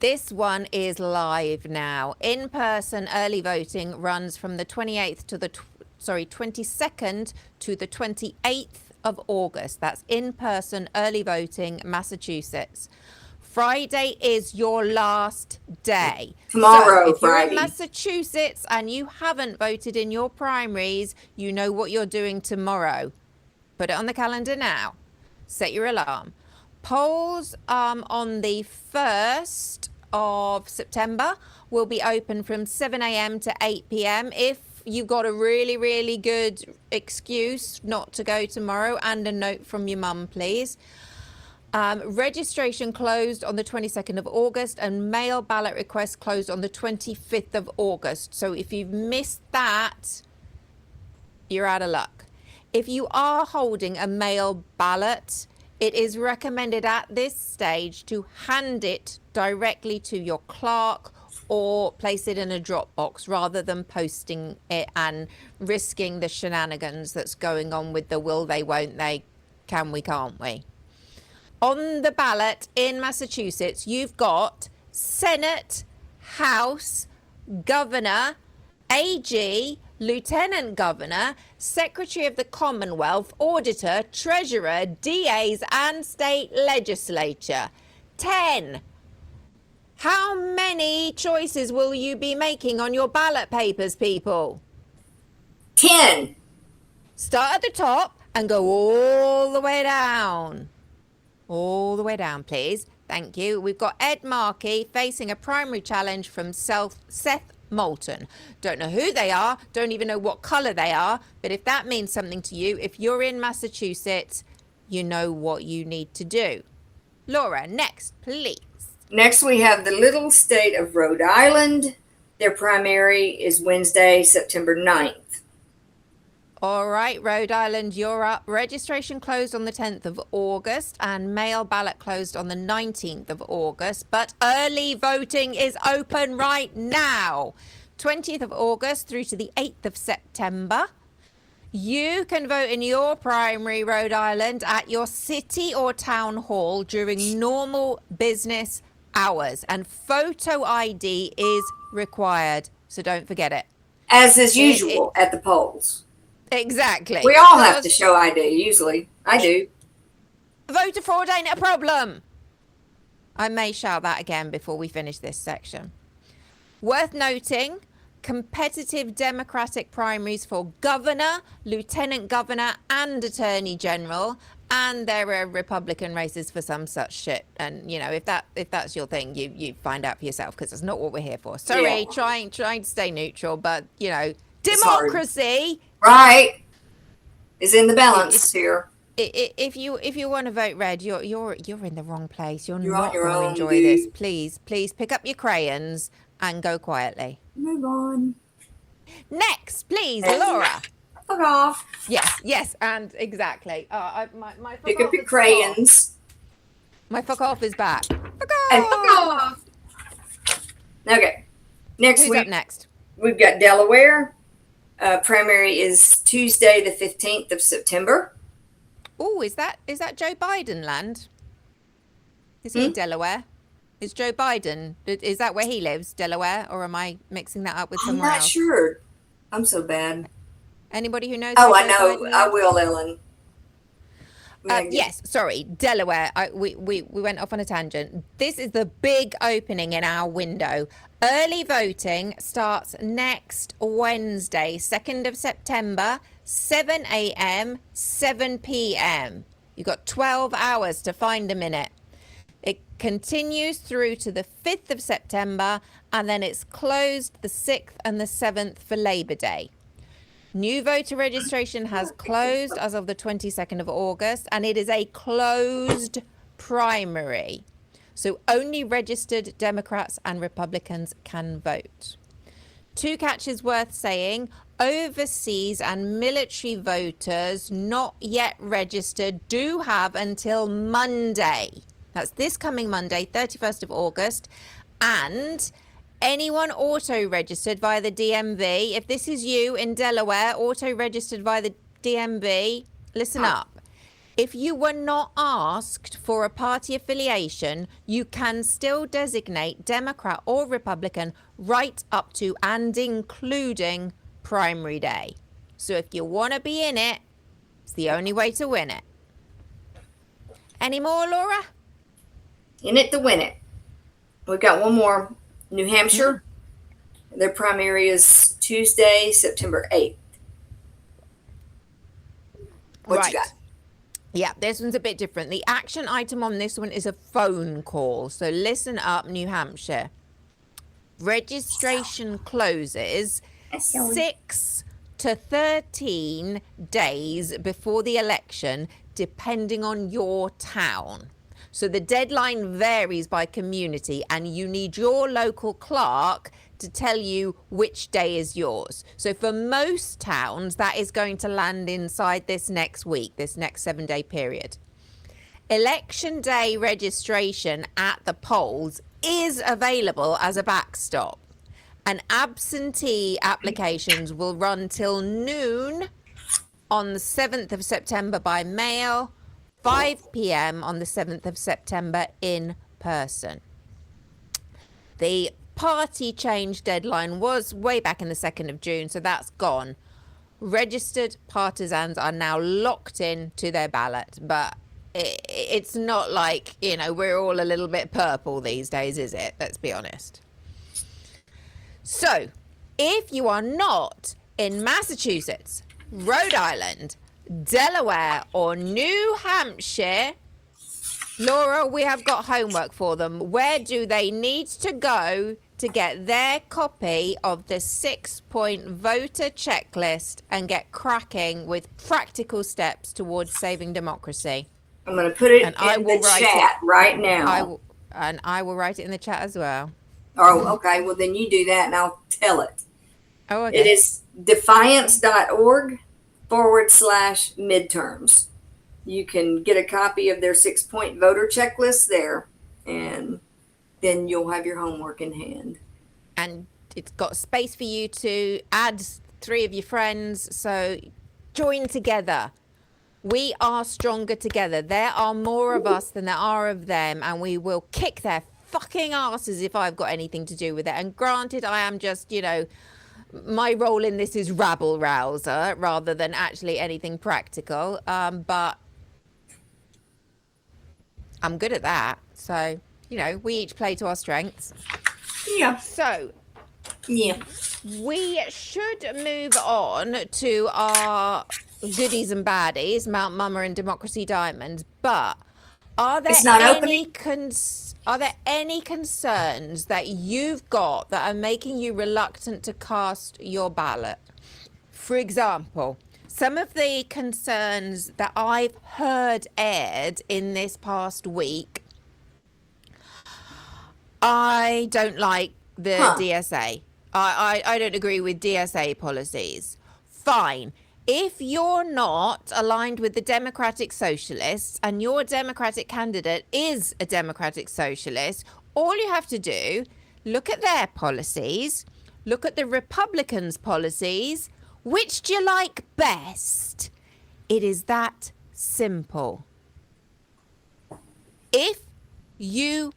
This one is live now. In-person early voting runs from the 22nd to the 28th of August. That's in-person early voting, Massachusetts. Friday is your last day. Tomorrow, so if you're Friday. in Massachusetts and you haven't voted in your primaries, you know what you're doing tomorrow. Put it on the calendar now. Set your alarm. Polls on the 1st of September will be open from 7 a.m. to 8 p.m. If you've got a really, really good excuse not to go tomorrow, and a note from your mum, please. Registration closed on the 22nd of August and mail ballot requests closed on the 25th of August. So if you've missed that, you're out of luck. If you are holding a mail ballot, it is recommended at this stage to hand it directly to your clerk or place it in a drop box rather than posting it and risking the shenanigans that's going on with the will they, won't they, can we, can't we. On the ballot in Massachusetts, you've got Senate, House, Governor, AG, Lieutenant Governor, Secretary of the Commonwealth, Auditor, Treasurer, DAs, and State Legislature. 10. How many choices will you be making on your ballot papers, people? 10. Start at the top and go all the way down. All the way down, please. Thank you. We've got Ed Markey facing a primary challenge from Seth Moulton. Don't know who they are, don't even know what colour they are, but if that means something to you, if you're in Massachusetts, you know what you need to do. Laura, next, please. Next, we have the little state of Rhode Island. Their primary is Wednesday, September 9th. All right, Rhode Island, you're up. Registration closed on the 10th of August and mail ballot closed on the 19th of August, but early voting is open right now. 20th of August through to the 8th of September. You can vote in your primary, Rhode Island, at your city or town hall during normal business hours, and photo ID is required, so don't forget it. As is usual at the polls. Exactly. We all have to show ID, usually. I do. Voter fraud ain't a problem. I may shout that again before we finish this section. Worth noting, competitive Democratic primaries for governor, lieutenant governor, and attorney general, and there are Republican races for some such shit. And you know, if that's your thing, you find out for yourself, because that's not what we're here for. Sorry, trying to stay neutral, but you know, democracy. Right, is in the balance here. If you want to vote red, you're in the wrong place. You're not on your going to own, enjoy dude. this. Please pick up your crayons and go quietly. Move on. Next, please, Laura. Fuck off. Yes, and exactly. My fuck Pick off up your is crayons. back. My fuck off is back. Fuck And off. fuck off. Okay. Next Who's week up next? we've got Delaware. Primary is Tuesday, the 15th of September. Oh, is that Joe Biden land? Is he in Delaware? Is Joe Biden? Is that where he lives, Delaware, or am I mixing that up with I'm somewhere not else? sure. I'm so bad. Anybody who knows? Oh, where I Joe know. Biden I lives? will, Ellen. Yes, sorry, Delaware. We went off on a tangent. This is the big opening in our window. Early voting starts next Wednesday, 2nd of September, 7 a.m., 7 p.m. You've got 12 hours to find a minute. It continues through to the 5th of September, and then it's closed the 6th and the 7th for Labor Day. New voter registration has closed as of the 22nd of August, and it is a closed primary. So only registered Democrats and Republicans can vote. Two catches worth saying: overseas and military voters not yet registered do have until Monday. That's this coming Monday, 31st of August. And anyone auto-registered via the DMV, if this is you in Delaware, auto-registered via the DMV, listen up. If you were not asked for a party affiliation, you can still designate Democrat or Republican right up to and including primary day. So if you want to be in it, it's the only way to win it. Any more, Laura? In it to win it. We've got one more. New Hampshire. Their primary is Tuesday, September 8th. What you got? Yeah, this one's a bit different. The action item on this one is a phone call. So listen up, New Hampshire. Registration closes 6 to 13 days before the election, depending on your town. So the deadline varies by community, and you need your local clerk to tell you which day is yours. So for most towns, that is going to land inside this next week, this next 7-day period. Election day registration at the polls is available as a backstop, and absentee applications will run till noon on the 7th of September by mail, 5 p.m. on the 7th of September in person. The party change deadline was way back in the 2nd of June, so that's gone. Registered partisans are now locked in to their ballot, but it's not like, you know, we're all a little bit purple these days, is it? Let's be honest. So, if you are not in Massachusetts, Rhode Island, Delaware, or New Hampshire, Laura, we have got homework for them. Where do they need to go to get their copy of the 6-point voter checklist and get cracking with practical steps towards saving democracy? I'm going to put it in the chat right now. I will write it in the chat as well. Oh, okay. Well, then you do that and I'll tell it. Oh, okay. It is defiance.org/midterms. You can get a copy of their 6-point voter checklist there, and then you'll have your homework in hand. And it's got space for you to add 3 of your friends. So join together. We are stronger together. There are more of us than there are of them, and we will kick their fucking asses if I've got anything to do with it. And granted, I am just, you know, my role in this is rabble rouser rather than actually anything practical. But I'm good at that. So, you know, we each play to our strengths. Yeah. So, yeah, we should move on to our goodies and baddies, Mount Mama and Democracy Diamonds. But are there any concerns that you've got that are making you reluctant to cast your ballot? For example, some of the concerns that I've heard aired in this past week, I don't like the DSA. I don't agree with DSA policies. Fine. If you're not aligned with the Democratic Socialists and your Democratic candidate is a Democratic Socialist, all you have to do, look at their policies, look at the Republicans' policies. Which do you like best? It is that simple. If you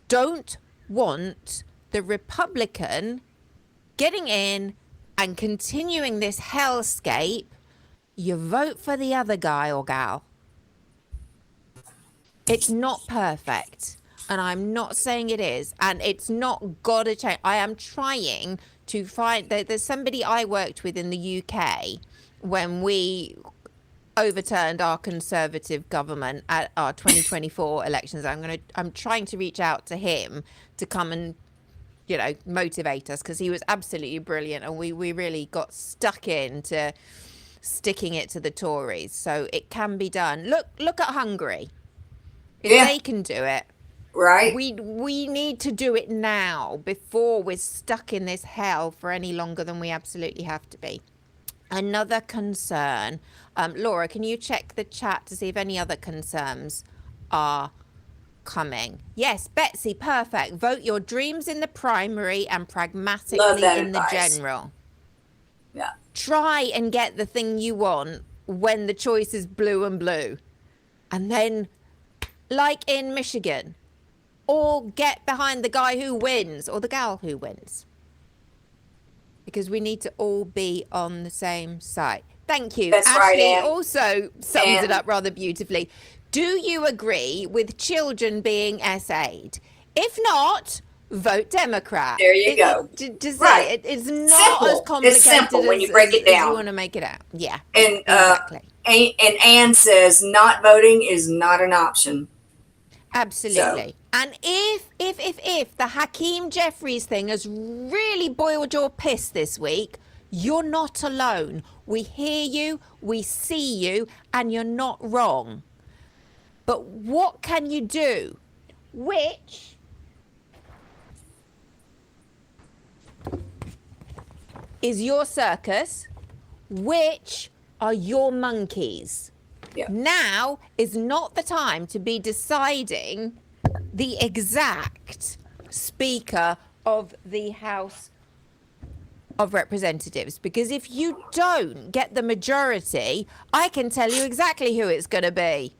don't want the Republican getting in and continuing this hellscape, you vote for the other guy or gal. It's not perfect, and I'm not saying it is, and it's not gotta change. I am trying to find that there's somebody I worked with in the UK when we overturned our Conservative government at our 2024 elections. I'm trying to reach out to him to come and, you know, motivate us, because he was absolutely brilliant, and we really got stuck into sticking it to the Tories. So it can be done. Look at Hungary. If they can do it, right? We need to do it now before we're stuck in this hell for any longer than we absolutely have to be. Another concern, Laura, can you check the chat to see if any other concerns are coming? Yes, Betsy, perfect. Vote your dreams in the primary and pragmatically in the general. Yeah. Try and get the thing you want when the choice is blue and blue. And then, like in Michigan, or get behind the guy who wins or the gal who wins. Because we need to all be on the same side. Thank you. That's Ashley right, Anne. also sums it up rather beautifully. Do you agree with children being SA'd? If not, vote Democrat. There you go. Right. It's not simple. As complicated it's simple when you break it down. As you want to make it out. Yeah. And exactly. And Anne says not voting is not an option. Absolutely. So. And if the Hakeem Jeffries thing has really boiled your piss this week, you're not alone. We hear you, we see you, and you're not wrong. But what can you do? Which is your circus, which are your monkeys. Yeah. Now is not the time to be deciding the exact Speaker of the House of Representatives, because if you don't get the majority, I can tell you exactly who it's going to be,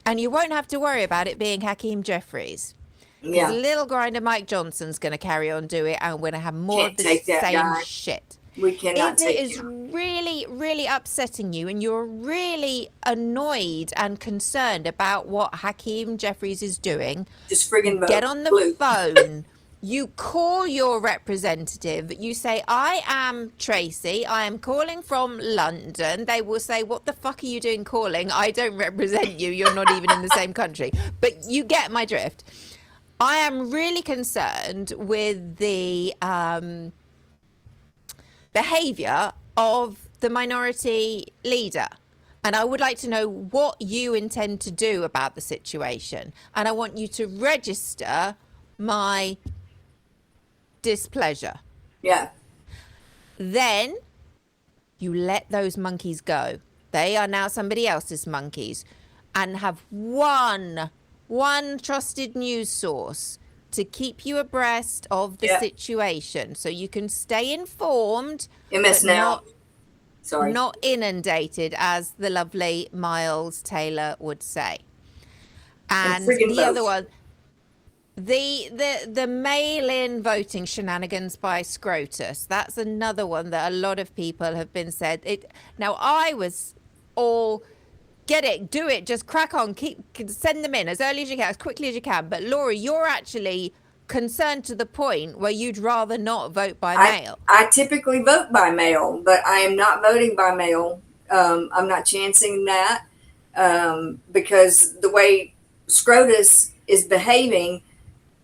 and you won't have to worry about it being Hakeem Jeffries. Yeah. Little grinder Mike Johnson's going to carry on do it, and we're going to have more of the same shit. We cannot take If it is really, really upsetting you and you're really annoyed and concerned about what Hakeem Jeffries is doing, just friggin' vote get on the blue. phone. You call your representative. You say, I am Tracy. I am calling from London. They will say, what the fuck are you doing calling? I don't represent you. You're not even in the same country. But you get my drift. I am really concerned with the behaviour of the minority leader. And I would like to know what you intend to do about the situation. And I want you to register my displeasure. Yeah. Then you let those monkeys go. They are now somebody else's monkeys, and have one trusted news source to keep you abreast of the situation, so you can stay informed. MS Now. Not inundated, as the lovely Miles Taylor would say. And the other one, the mail-in voting shenanigans by Scrotus. That's another one that a lot of people have been said. Now, I was all, get it, do it, just crack on, send them in as early as you can, as quickly as you can. But Laura, you're actually concerned to the point where you'd rather not vote by mail. I typically vote by mail, but I am not voting by mail. I'm not chancing that because the way Scrotus is behaving,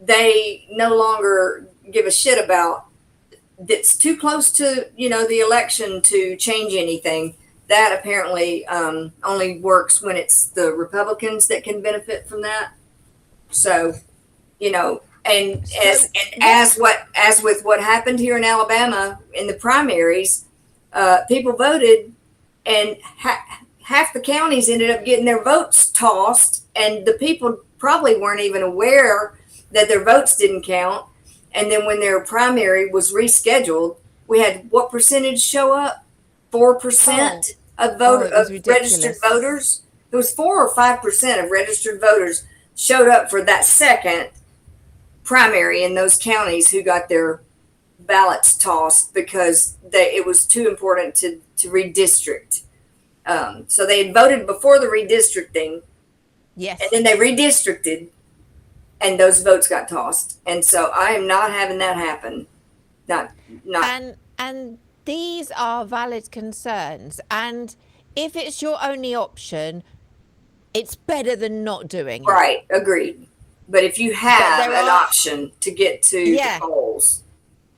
they no longer give a shit about. It's too close to, the election to change anything. That apparently only works when it's the Republicans that can benefit from that. So, as with what happened here in Alabama in the primaries, people voted, and half the counties ended up getting their votes tossed, and the people probably weren't even aware that their votes didn't count. And then when their primary was rescheduled, we had what percentage show up? 4% of registered voters. It was 4 or 5% of registered voters showed up for that second primary in those counties who got their ballots tossed because it was too important to redistrict. So they had voted before the redistricting. Yes. And then they redistricted, and those votes got tossed. And so I am not having that happen. Not. And these are valid concerns. And if it's your only option, it's better than not doing it. Right. Agreed. But if you have an option to get to the polls.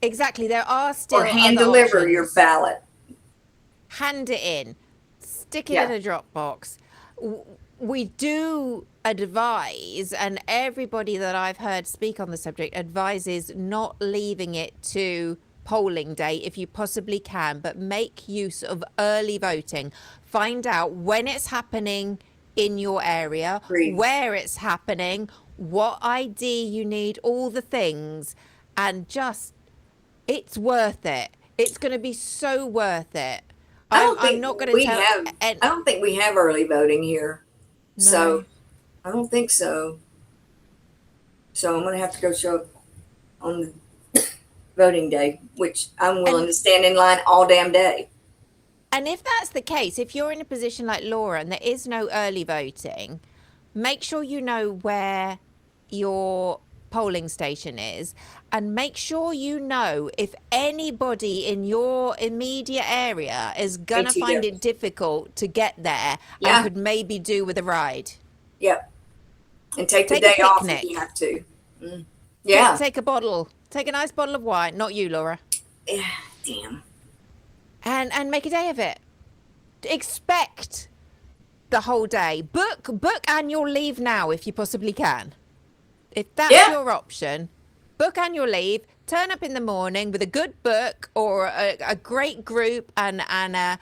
Exactly. There are still or hand deliver options. Your ballot. Hand it in. Stick it in a drop box. We do advise, and everybody that I've heard speak on the subject advises not leaving it to polling day if you possibly can, but make use of early voting. Find out when it's happening in your area, where it's happening, what ID you need, all the things, and it's worth it. It's going to be so worth it. I'm not going to tell. I don't think we have early voting here. No. So I don't think so. So I'm going to have to go show up on the voting day, which I'm willing to stand in line all damn day. And if that's the case, if you're in a position like Laura and there is no early voting, make sure you know where your polling station is, and make sure you know if anybody in your immediate area is going to find it difficult to get there and could maybe do with a ride. Yep. And take the day off if you have to. Yeah. Take a nice bottle of wine. Not you, Laura. Yeah, damn. And make a day of it. Expect the whole day. Book annual leave now if you possibly can. If that's your option, book annual leave, turn up in the morning with a good book or a great group and a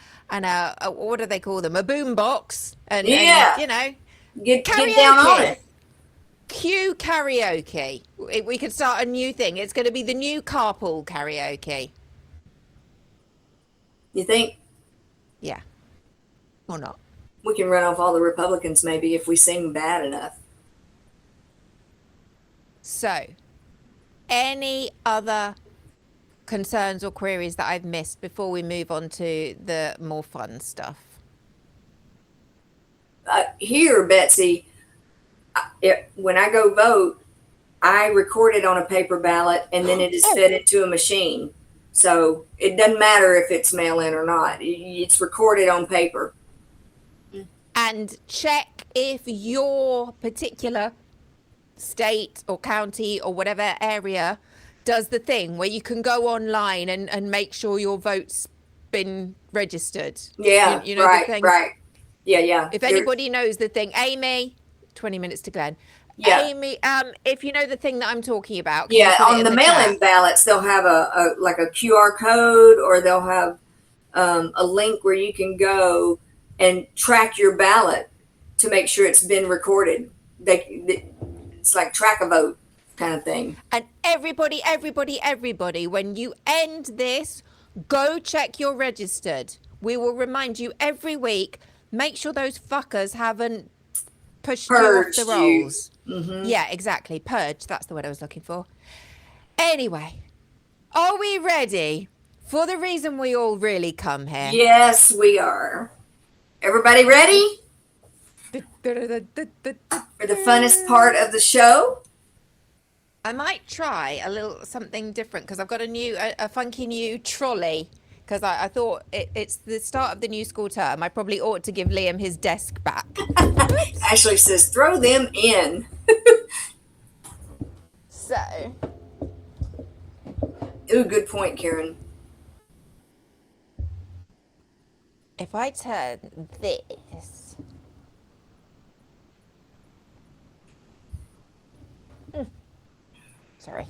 what do they call them? A boom box and you know, get down on it. Cue karaoke. We could start a new thing. It's going to be the new carpool karaoke. You think? Yeah. Or not? We can run off all the Republicans maybe if we sing bad enough. So, any other concerns or queries that I've missed before we move on to the more fun stuff? Here, Betsy, when I go vote, I record it on a paper ballot and then it is fed into a machine. So it doesn't matter if it's mail-in or not. It's recorded on paper. And check if your particular state or county or whatever area does the thing where you can go online and make sure your vote's been registered. Yeah, you know right, the thing? right. Yeah. If anybody knows the thing, Amy, 20 minutes to Glenn. Yeah. Amy, if you know the thing that I'm talking about. Yeah, on the mail-in ballots, they'll have a QR code, or they'll have a link where you can go and track your ballot to make sure it's been recorded. It's like track a vote kind of thing. And everybody, when you end this, go check you're registered. We will remind you every week. Make sure those fuckers haven't pushed you off the rolls. Mm-hmm. Yeah, exactly. Purge. That's the word I was looking for. Anyway, are we ready for the reason we all really come here? Yes, we are. Everybody ready? For the funnest part of the show? I might try a little something different because I've got a funky new trolley. Because I thought it's the start of the new school term. I probably ought to give Liam his desk back. Ashley says, throw them in. So. Ooh, good point, Karen. If I turn this. Sorry.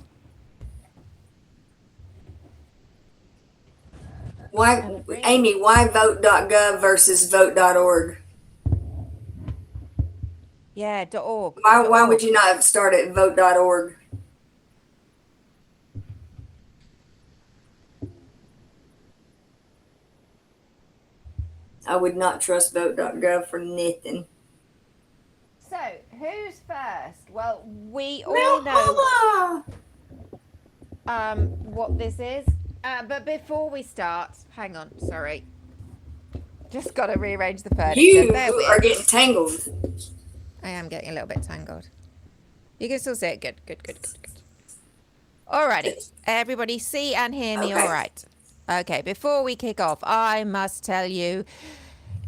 Why, Amy, why vote.gov versus vote.org? Yeah, .org. Why would you not start at vote.org? I would not trust vote.gov for nothing. So, who's first? Well, we all know what this is. But before we start, hang on, sorry. Just got to rearrange the furniture. You are getting tangled. I am getting a little bit tangled. You can still see it. Good. Alrighty. Everybody see and hear me all right. Okay, before we kick off, I must tell you,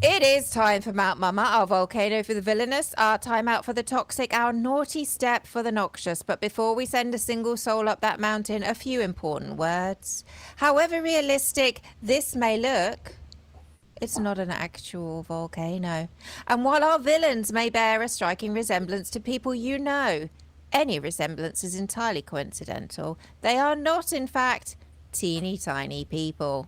it is time for Mount Mama, our volcano for the villainous, our timeout for the toxic, our naughty step for the noxious. But before we send a single soul up that mountain, a few important words. However realistic this may look, it's not an actual volcano. And while our villains may bear a striking resemblance to people you know, any resemblance is entirely coincidental. They are not, in fact, teeny tiny people.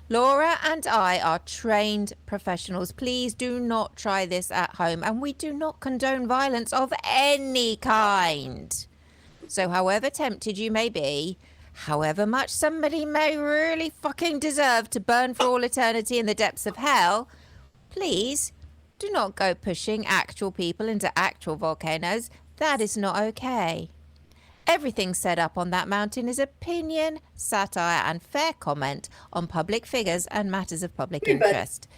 Laura and I are trained professionals. Please do not try this at home, and we do not condone violence of any kind. So however tempted you may be, however much somebody may really fucking deserve to burn for all eternity in the depths of hell, please do not go pushing actual people into actual volcanoes. That is not okay. Everything set up on that mountain is opinion, satire, and fair comment on public figures and matters of public interest.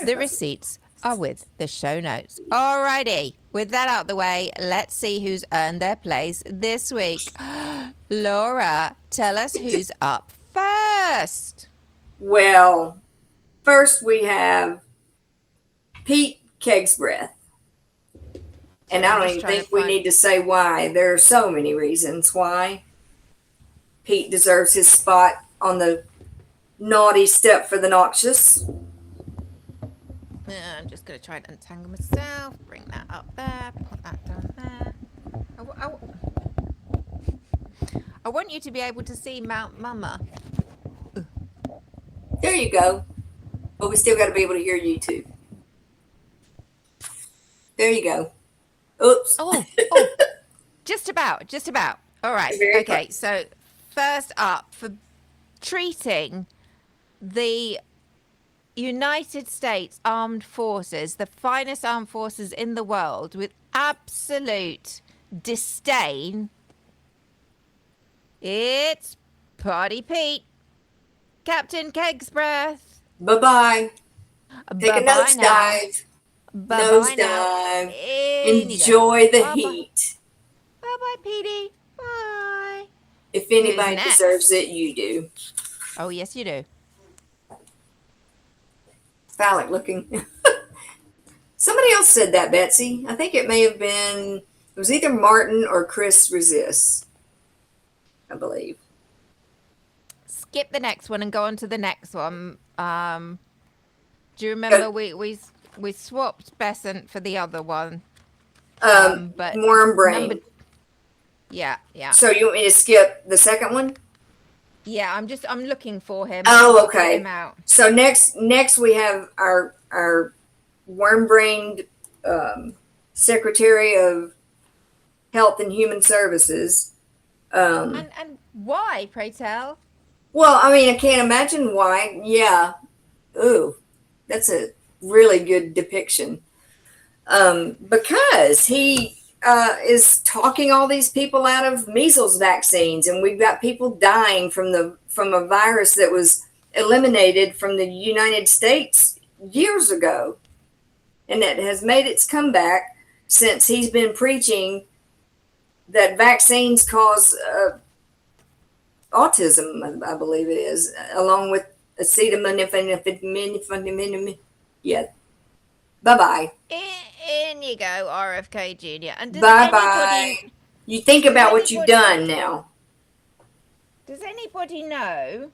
The receipts are with the show notes. Alrighty, with that out the way, let's see who's earned their place this week. Laura, tell us who's up first. Well, first we have Pete Kegsbreath. And I don't even think we need to say why. There are so many reasons why Pete deserves his spot on the naughty step for the noxious. I'm just going to try and untangle myself. Bring that up there. Put that down there. I want you to be able to see Mount Mama. There you go. But we still got to be able to hear you too. There you go. Oops. Oh, just about. All right. Very Okay. close. So first up, for treating the United States Armed Forces, the finest armed forces in the world, with absolute disdain, it's Party Pete, Captain Kegsbreath. Bye-bye. Take a Bye-bye nose now. dive. Bye-bye Nose now. dive. In you go. Enjoy the Bye-bye. heat. Bye-bye, Petey. Bye. If anybody next? deserves it, you do. Oh, yes, you do. Phallic looking. Somebody else said that, Betsy. I think it may have been, it was either Martin or Chris Resists, I believe. Skip the next one and go on to the next one. Do you remember we swapped Besant for the other one? But Warm Brain. Yeah. So you want me to skip the second one? Yeah, I'm looking for him. Oh, Get okay. him out. So next we have our worm-brained Secretary of Health and Human Services. And why, pray tell? Well, I mean, I can't imagine why. Yeah. Ooh, that's a really good depiction. Because he is talking all these people out of measles vaccines, and we've got people dying from a virus that was eliminated from the United States years ago, and that has made its comeback since he's been preaching that vaccines cause autism, I believe it is, along with acetaminophen. Yeah. Bye-bye. In you go, RFK Jr. And Bye-bye. You think about what you've done now. Does anybody know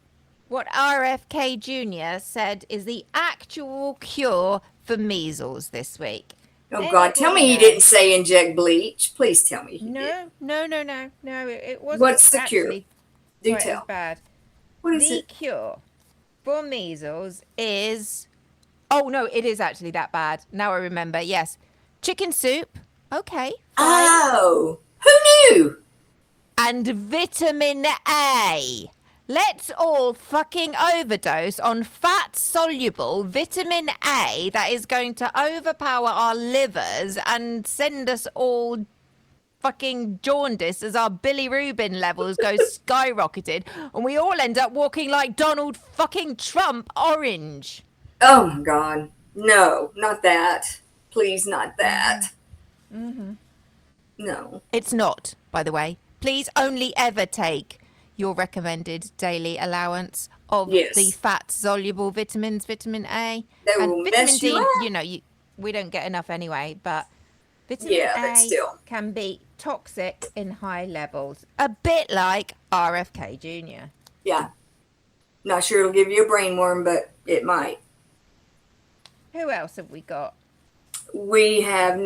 what RFK Jr. said is the actual cure for measles this week? Oh, God. Tell me he didn't say inject bleach. Please tell me he did. No. It wasn't. What's the cure? Do quite tell. as bad. What is The it? cure for measles is... Oh, no, it is actually that bad. Now I remember. Yes. Chicken soup. Okay. Fine. Oh, who knew? And vitamin A. Let's all fucking overdose on fat-soluble vitamin A that is going to overpower our livers and send us all fucking jaundice as our bilirubin levels go skyrocketed, and we all end up walking like Donald fucking Trump orange. Oh, my God. No, not that. Please, not that. Mm-hmm. No. It's not, by the way. Please only ever take your recommended daily allowance of the fat-soluble vitamins, vitamin A. They and will vitamin mess D, you up. you know, we don't get enough anyway, but vitamin A can be toxic in high levels. A bit like RFK Jr. Yeah. Not sure it'll give you a brain worm, but it might. Who else have we got? We have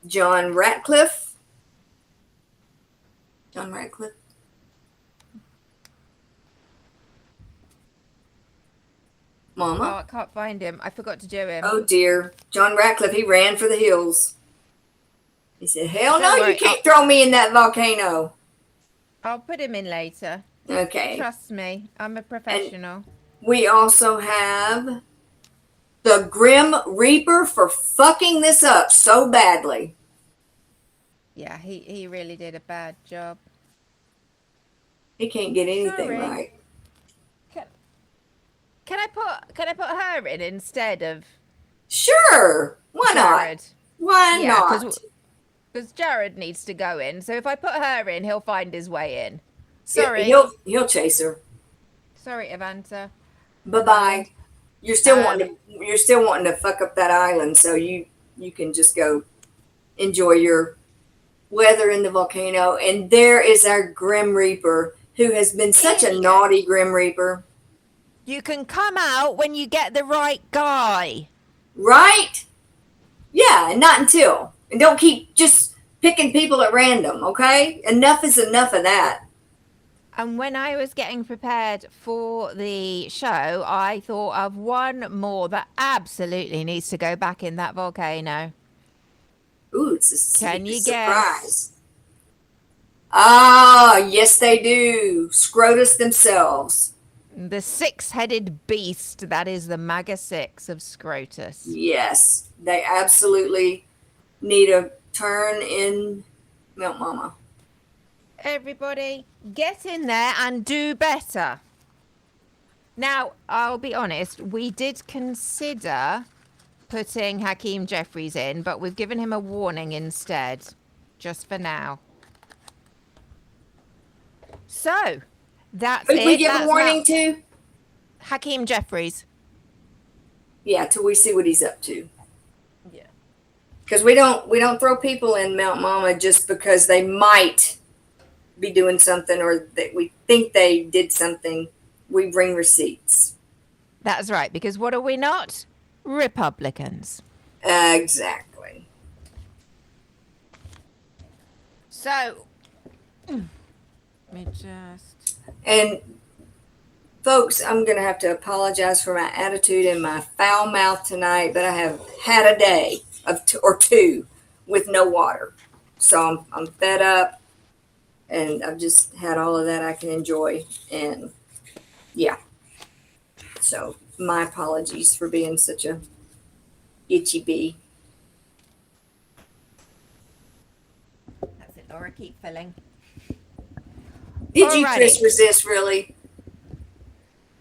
John Ratcliffe. John Ratcliffe. Mama? Oh, I can't find him. I forgot to do him. Oh, dear. John Ratcliffe, he ran for the hills. He said, hell Don't no, worry, you can't throw me in that volcano. I'll put him in later. Okay. Trust me, I'm a professional. And we also have the Grim Reaper for fucking this up so badly. Yeah, he really did a bad job. He can't get anything right. Can I put her in instead of Sure. Why Jared? not? Why not? Because Jared needs to go in. So if I put her in, he'll find his way in. Sorry. He'll chase her. Sorry, Avanta. Bye-bye. You're still wanting to fuck up that island, so you can just go enjoy your weather in the volcano. And there is our Grim Reaper, who has been such a naughty Grim Reaper. You can come out when you get the right guy. Right? Yeah, and not until. And don't keep just picking people at random, okay? Enough is enough of that. And when I was getting prepared for the show, I thought of one more that absolutely needs to go back in that volcano. Ooh, it's a Can you surprise. guess? Ah, yes, they do. Scrotus themselves. The six-headed beast that is the Maga 6 of Scrotus. Yes, they absolutely need a turn in Mount Mama. Everybody, get in there and do better. Now, I'll be honest, we did consider putting Hakeem Jeffries in, but we've given him a warning instead, just for now. So, that's Who it. did we give That's a warning to? Hakeem Jeffries. Yeah, till we see what he's up to. Yeah. Because we don't throw people in Mount Mama just because they might be doing something or that we think they did something. We bring receipts. That's right, because what are we not? Republicans. Exactly. So, let me just... And folks, I'm going to have to apologize for my attitude and my foul mouth tonight, but I have had a day of two with no water. So I'm fed up, and I've just had all of that I can enjoy. And yeah, so my apologies for being such a itchy bee. That's it, Laura, keep filling. Did you, Alrighty. Chris, resist really?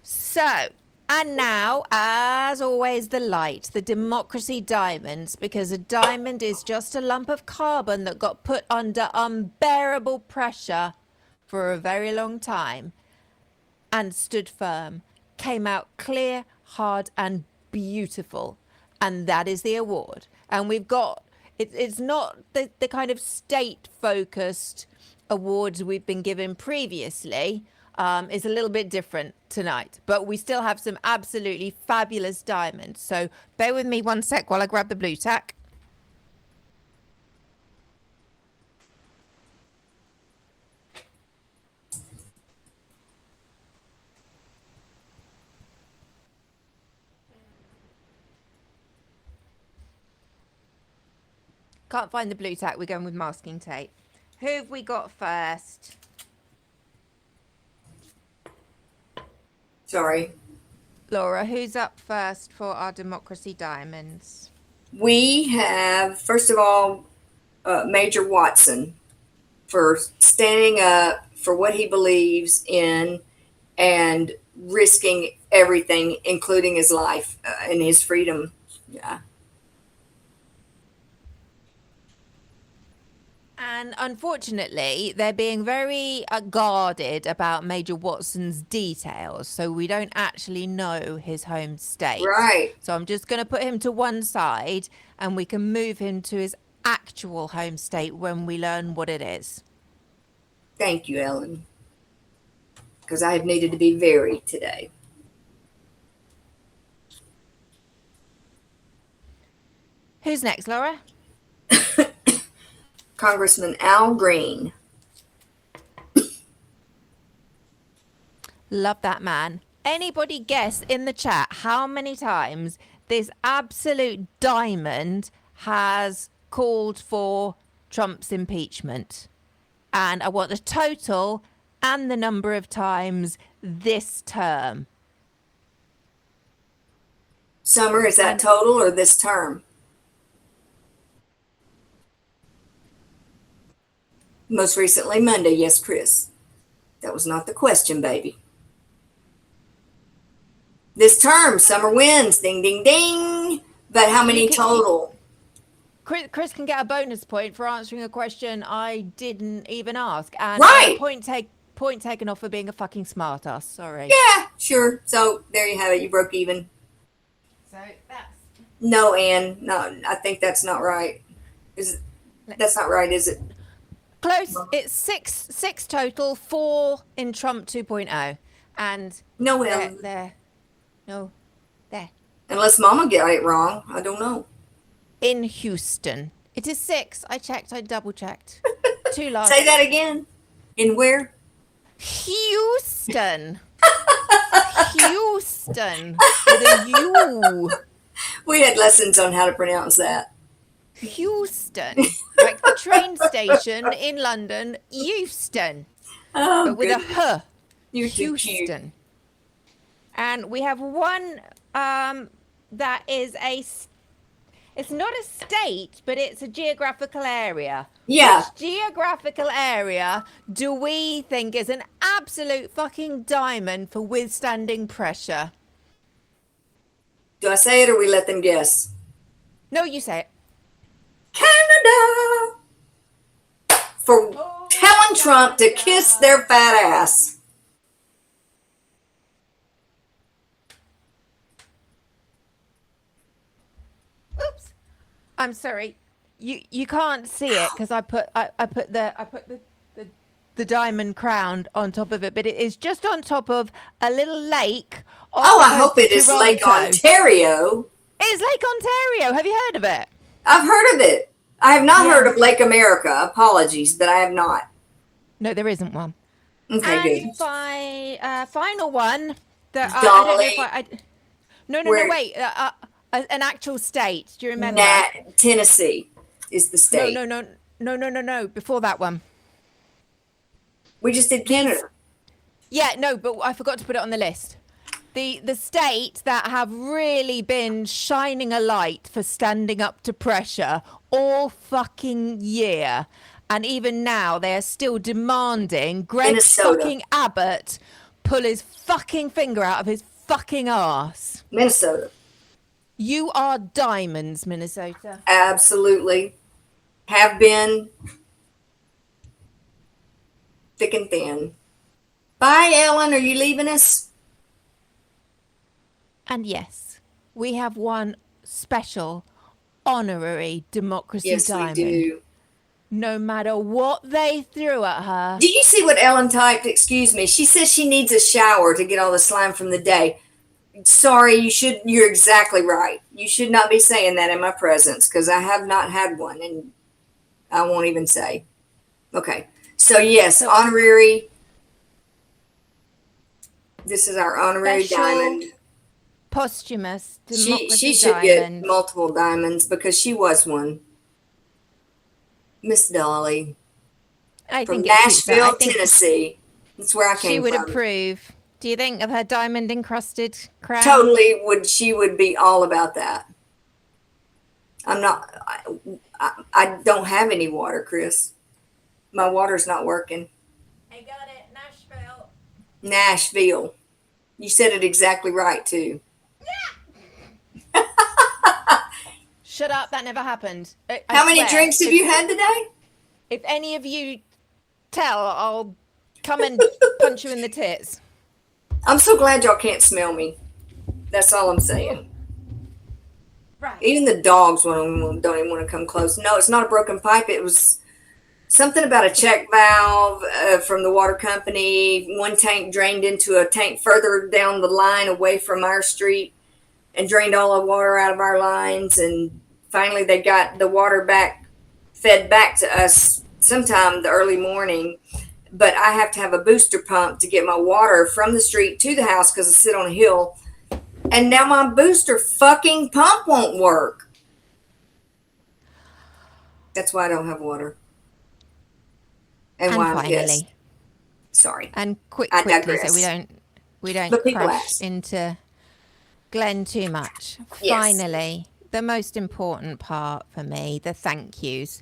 So, and now, as always, the light, the democracy diamonds, because a diamond is just a lump of carbon that got put under unbearable pressure for a very long time and stood firm, came out clear, hard, and beautiful. And that is the award. And we've got, it's not the kind of state-focused awards we've been given previously. Is a little bit different tonight, but we still have some absolutely fabulous diamonds. So bear with me one sec while I grab the blue tack. Can't find the blue tack. We're going with masking tape. Who have we got first? Sorry. Laura, who's up first for our democracy diamonds? We have, first of all, Major Watson for standing up for what he believes in and risking everything, including his life and his freedom. Yeah. And unfortunately, they're being very guarded about Major Watson's details, so we don't actually know his home state. Right. So I'm just going to put him to one side, and we can move him to his actual home state when we learn what it is. Thank you, Ellen, because I have needed to be varied today. Who's next, Laura? Congressman Al Green. Love that man. Anybody guess in the chat how many times this absolute diamond has called for Trump's impeachment? And I want the total and the number of times this term. Summer, is that total or this term? Most recently, Monday. Yes, Chris. That was not the question, baby. This term, Summer wins. Ding, ding, ding. But how many total? Chris can get a bonus point for answering a question I didn't even ask. And Right. point taken off for being a fucking smartass. Sorry. Yeah, sure. So there you have it. You broke even. So that's... No, Ann. No, I think that's not right. That's not right, is it? Close. It's six total, 4 in Trump 2.0. And No, Ellen. there. Unless Mama got it wrong. I don't know. In Houston. It is 6. I checked. I double checked. 2 large. Say that again. In where? Houston. Houston. With a U. We had lessons on how to pronounce that. Houston. Like the train station in London, Euston. Oh, But with goodness. a H. You're too cute. Houston. And we have one that is it's not a state, but it's a geographical area. Yeah. Which geographical area do we think is an absolute fucking diamond for withstanding pressure? Do I say it or we let them guess? No, you say it. Canada! For telling Trump to kiss their fat ass. Oops. I'm sorry. You can't see it because I put the diamond crown on top of it, but it is just on top of a little lake. Oh, I hope it is Lake Ontario. It is Lake Ontario. Have you heard of it? I've heard of it. I have not heard of Lake America. Apologies, but I have not. No, there isn't one. Okay, And good. final one that I Dolly. don't know if I no, wait. An actual state. Do you remember? Tennessee is the state. No. Before that one. We just did Canada. Yeah, no, but I forgot to put it on the list. The state that have really been shining a light for standing up to pressure all fucking year. And even now, they are still demanding Greg Minnesota. fucking Abbott pull his fucking finger out of his fucking arse. Minnesota. You are diamonds, Minnesota. Absolutely. Have been thick and thin. Bye, Ellen. Are you leaving us? And yes, we have one special honorary democracy Yes, diamond. we do. No matter what they threw at her. Do you see what Ellen typed? Excuse me. She says she needs a shower to get all the slime from the day. Sorry, you're exactly right. You should not be saying that in my presence because I have not had one and I won't even say. Okay. So yes, honorary. This is our honorary Special diamond. Posthumous democracy She should diamond. get multiple diamonds because she was one. Miss Dolly I from think it suits her. I Nashville, think Tennessee. That's where I came she would from. approve. Do you think of her diamond encrusted crown? Totally would. She would be all about that. I'm not. I don't have any water, Chris. My water's not working. I got it, Nashville. Nashville. You said it exactly right too. Shut up! That never happened. I How many swear, drinks have you had today? If any of you tell, I'll come and punch you in the tits. I'm so glad y'all can't smell me. That's all I'm saying. Right. Even the dogs don't even want to come close. No, it's not a broken pipe. It was something about a check valve from the water company. One tank drained into a tank further down the line away from our street and drained all the water out of our lines. And finally they got the water fed back to us sometime the early morning. But I have to have a booster pump to get my water from the street to the house because I sit on a hill. And now my booster fucking pump won't work. That's why I don't have water. And why I'm pissed. Sorry. And I quickly, digress. so we don't But people crash ask. into Glenn too much. Yes. Finally, the most important part for me, the thank yous.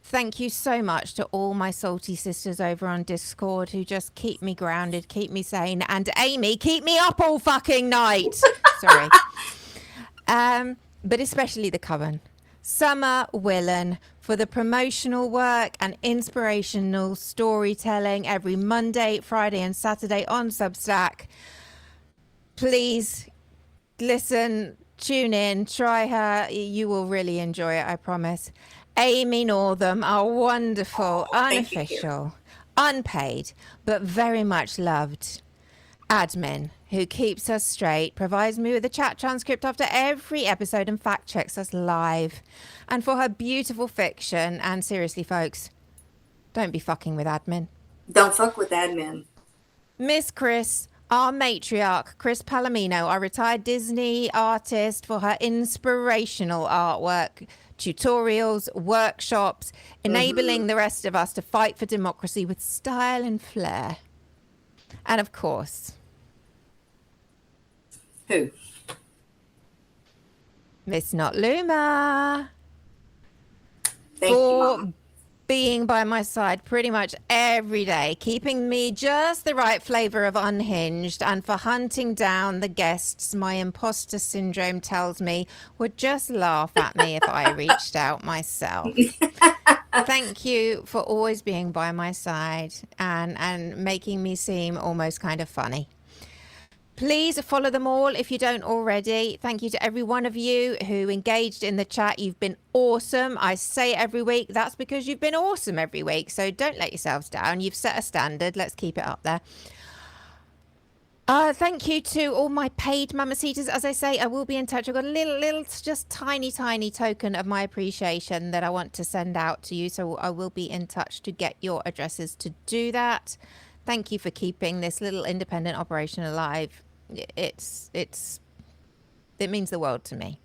Thank you so much to all my salty sisters over on Discord who just keep me grounded, keep me sane, and Amy, keep me up all fucking night. Sorry. But especially the Coven. Summer Willen for the promotional work and inspirational storytelling every Monday, Friday, and Saturday on Substack. Please listen, tune in, try her. You will really enjoy it, I promise. Amy Northam, our wonderful, unofficial, unpaid, but very much loved admin who keeps us straight, provides me with a chat transcript after every episode and fact checks us live. And for her beautiful fiction. And seriously, folks, don't be fucking with admin. Don't fuck with admin. Miss Chris, our matriarch, Chris Palomino, our retired Disney artist, for her inspirational artwork, tutorials, workshops, enabling the rest of us to fight for democracy with style and flair. And of course, who? Miss Not Luma. Thank you, Mama. Being by my side pretty much every day, keeping me just the right flavor of unhinged, and for hunting down the guests my imposter syndrome tells me would just laugh at me if I reached out myself. Thank you for always being by my side and making me seem almost kind of funny. Please follow them all if you don't already. Thank you to every one of you who engaged in the chat. You've been awesome. I say it every week. That's because you've been awesome every week. So don't let yourselves down. You've set a standard. Let's keep it up there. Thank you to all my paid mamacitas. As I say, I will be in touch. I've got a little, just tiny token of my appreciation that I want to send out to you. So I will be in touch to get your addresses to do that. Thank you for keeping this little independent operation alive. It means the world to me.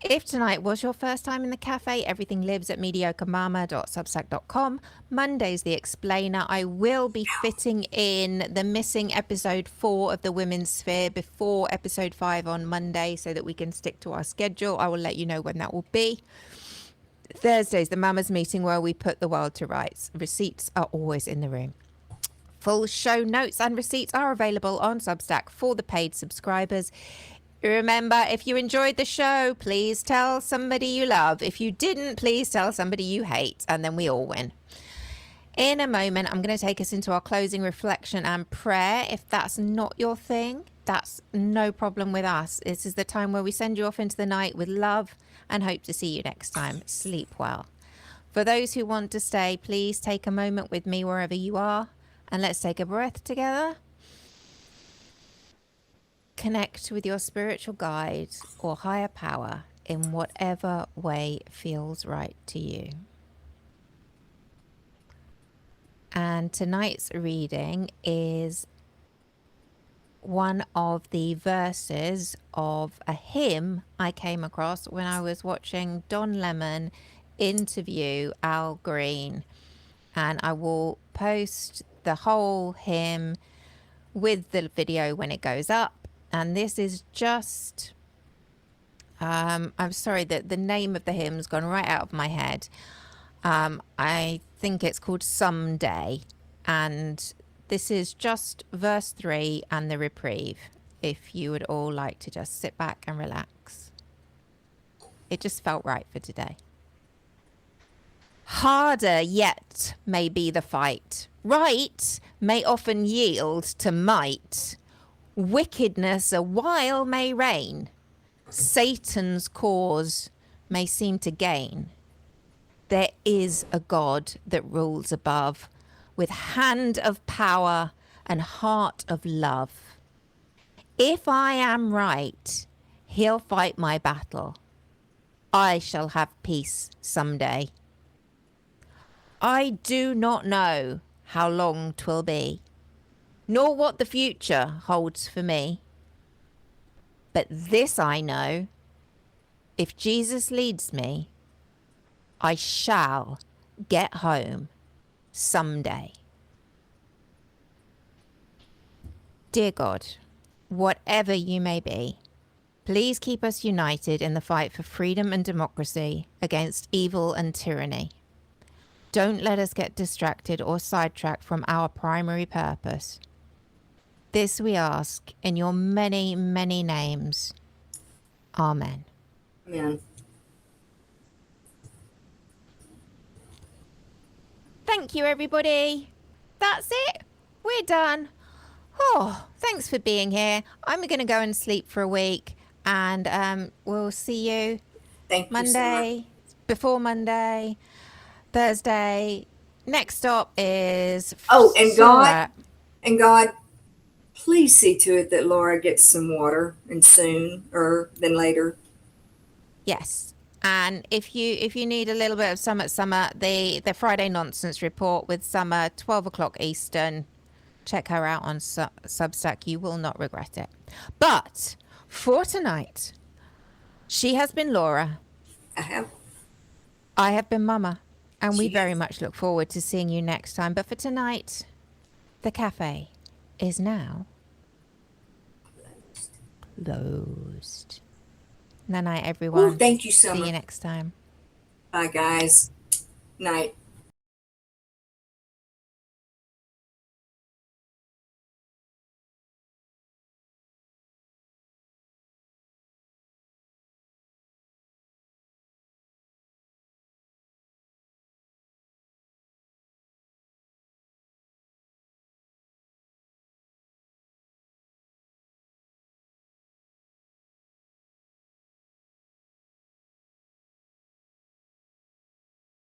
If tonight was your first time in the cafe, everything lives at mediocremama.substack.com. Monday's The Explainer. I will be fitting in the missing episode 4 of the Women's Sphere before episode 5 on Monday so that we can stick to our schedule. I will let you know when that will be. Thursday's the Mamas meeting where we put the world to rights. Receipts are always in the room. Full show notes and receipts are available on Substack for the paid subscribers. Remember, if you enjoyed the show, please tell somebody you love. If you didn't, please tell somebody you hate, and then we all win. In a moment, I'm going to take us into our closing reflection and prayer. If that's not your thing, that's no problem with us. This is the time where we send you off into the night with love and hope to see you next time. Sleep well. For those who want to stay, please take a moment with me wherever you are. And let's take a breath together. Connect with your spiritual guide or higher power in whatever way feels right to you. And tonight's reading is one of the verses of a hymn I came across when I was watching Don Lemon interview Al Green. And I will post the whole hymn with the video when it goes up. And this is just, I'm sorry that the name of the hymn's gone right out of my head. I think it's called Someday. And this is just verse 3 and the reprieve, if you would all like to just sit back and relax. It just felt right for today. Harder yet may be the fight. Right may often yield to might. Wickedness a while may reign. Satan's cause may seem to gain. There is a God that rules above, with hand of power and heart of love. If I am right, he'll fight my battle. I shall have peace someday. I do not know how long 'twill be, nor what the future holds for me. But this I know, if Jesus leads me, I shall get home someday. Dear God, whatever you may be, please keep us united in the fight for freedom and democracy against evil and tyranny. Don't let us get distracted or sidetracked from our primary purpose. This we ask in your many, many names. Amen. Amen. Thank you, everybody. That's it. We're done. Oh, thanks for being here. I'm going to go and sleep for a week, and we'll see you Thank you Monday, before Monday, Thursday. Next stop is and God, Please see to it that Laura gets some water and sooner than later. Yes. And if you need a little bit of summer, the Friday Nonsense Report with Summer, 12 o'clock Eastern, check her out on Substack. You will not regret it. But for tonight, she has been Laura. I have been Mama. And we very much look forward to seeing you next time. But for tonight, the cafe is now closed. Night, everyone. Ooh, thank you, Summer. See you next time. Bye, guys. Night.